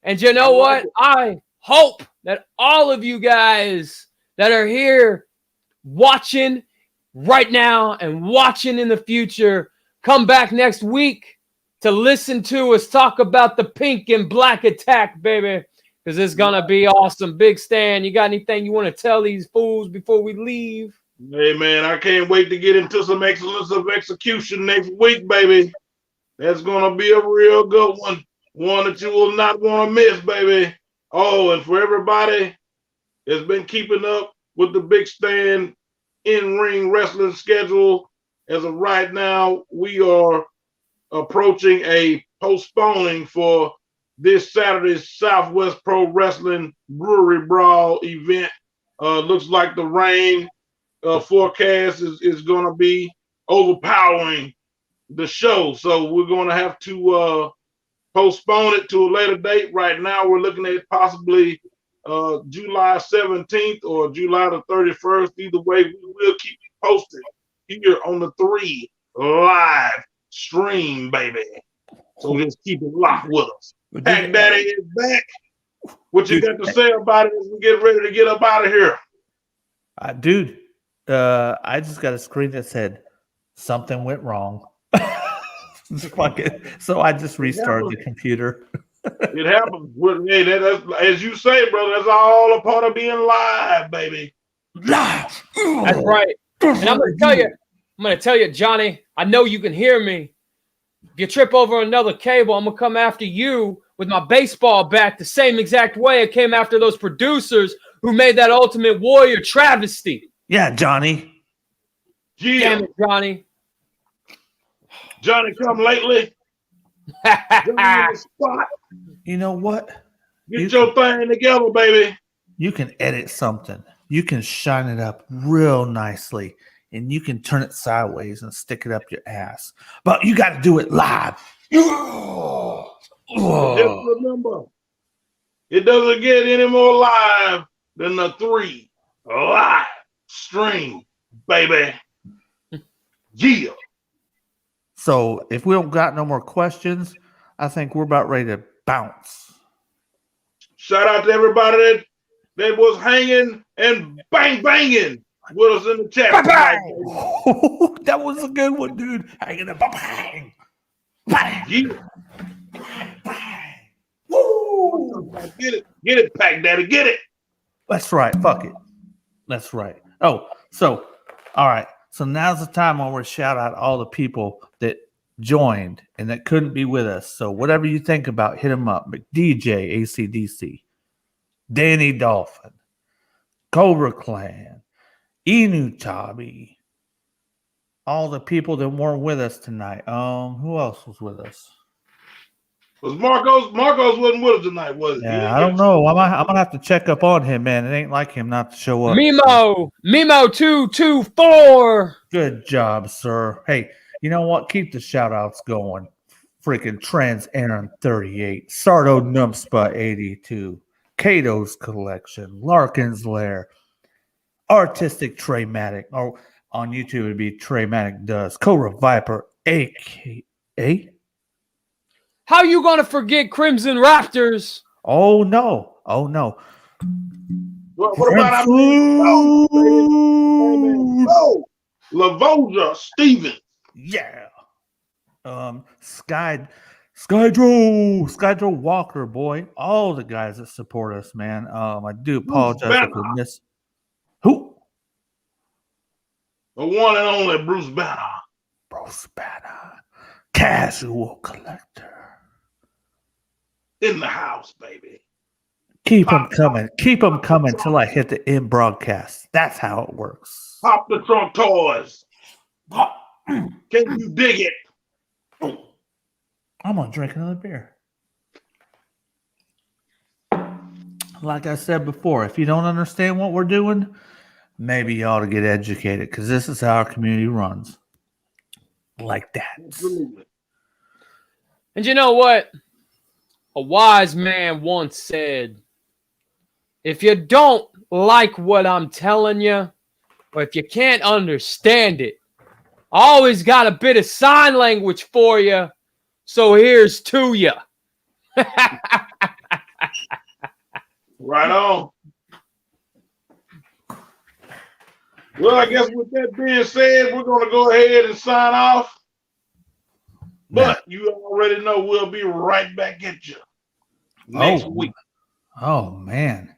And you know what? I hope that all of you guys that are here watching right now and watching in the future come back next week to listen to us talk about the pink and black attack, baby, because it's gonna be awesome. Bigg Stan, you got anything you want to tell these fools before we leave? Hey man, I can't wait to get into some excellence of execution next week, baby. That's gonna be a real good one that you will not want to miss, baby. Oh, and for everybody that's been keeping up with the Bigg Stan in-ring wrestling schedule, as of right now, we are approaching a postponing for this Saturday's Southwest Pro Wrestling Brewery Brawl event. Looks like the rain forecast is going to be overpowering the show, so we're going to have to postpone it to a later date. Right now, we're looking at possibly July 17th or July the 31st. Either way, we will keep you posted here on the 3 live stream, baby. So just keep it locked with us. P.A.K Daddy is back. What you got to say about it as we get ready to get up out of here? Dude, I just got a screen that said something went wrong. So I just restarted the computer. It happens. Hey, that's, as you say, brother, that's all a part of being live, baby. Live. That's right. And I'm gonna tell you, Johnny, I know you can hear me. If you trip over another cable, I'm gonna come after you with my baseball bat the same exact way I came after those producers who made that Ultimate Warrior travesty. Yeah, Johnny. Damn it, Johnny. Johnny come lately. Johnny in the spot. You know what? Get your thing together, baby. You can edit something. You can shine it up real nicely, and you can turn it sideways and stick it up your ass. But you got to do it live. Just remember, it doesn't get any more live than the 3 live stream, baby. Yeah. So if we don't got no more questions, I think we're about ready to bounce. Shout out to everybody that was hanging and banging with us in the chat. Bang! That was a good one, dude. Hanging and bang. Bang. Yeah. Bang. Woo! Get it, Pack Daddy, get it. That's right. Fuck it. That's right. Oh, so all right. So now's the time when we're shout out all the people that joined and that couldn't be with us. So whatever you think about, hit them up. DJ ACDC, Danny Dolphin, Cobra Clan, Inu Tabi, all the people that weren't with us tonight. Who else was with us? Was Marcos wasn't with us tonight, was he? Yeah, I don't know. I'm gonna have to check up on him, man. It ain't like him not to show up. Mimo 224. Good job, sir. Hey, you know what? Keep the shout outs going. Freaking Trans Aaron 38, Sardo Numpspa 82, Cato's Collection, Larkin's Lair, Artistic Treymatic, or on YouTube it'd be Treymatic Does, Cobra Viper, AKA. How you gonna forget Crimson Raptors? Oh no. Oh no. What about Lavoja Stevens? Yeah. Skydro Walker, boy. All the guys that support us, man. I do apologize if we miss. Who? The one and only Bruce Banner. Bruce Banner. Casual collector. In the house, baby. Keep them coming. Keep them coming till I hit the end broadcast. That's how it works. Pop the trunk toys. Can you dig it? I'm gonna drink another beer. Like I said before, if you don't understand what we're doing, maybe you ought to get educated, because this is how our community runs. Like that. Absolutely. And you know what? A wise man once said, if you don't like what I'm telling you, or if you can't understand it, I always got a bit of sign language for you. So here's to you. Right on. Well, I guess with that being said, we're going to go ahead and sign off. But you already know we'll be right back at you next week. Oh, man.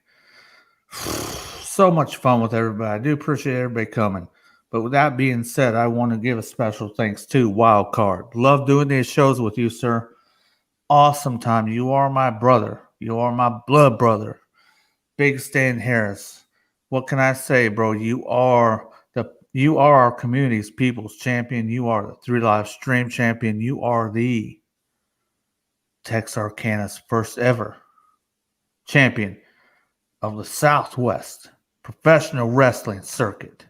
So much fun with everybody. I do appreciate everybody coming. But with that being said, I want to give a special thanks to Wildcard. Love doing these shows with you, sir. Awesome time. You are my brother. You are my blood brother. Bigg Stan Harris. What can I say, bro? You are our community's people's champion. You are the 3 Live Stream champion. You are the Texarkana's first ever champion of the Southwest professional wrestling circuit.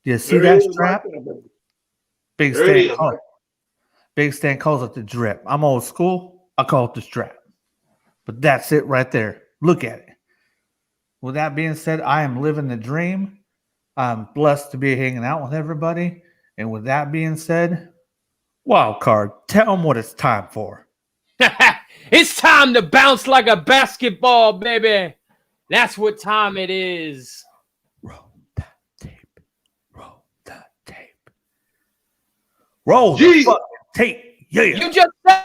Do you see that strap? Bigg Stan calls it the drip. I'm old school. I call it the strap. But that's it right there. Look at it. With that being said, I am living the dream. I'm blessed to be hanging out with everybody. And with that being said, Wildcard, tell them what it's time for. It's time to bounce like a basketball, baby. That's what time it is. Roll that tape. Roll that tape. Roll the fucking tape. Yeah. You just said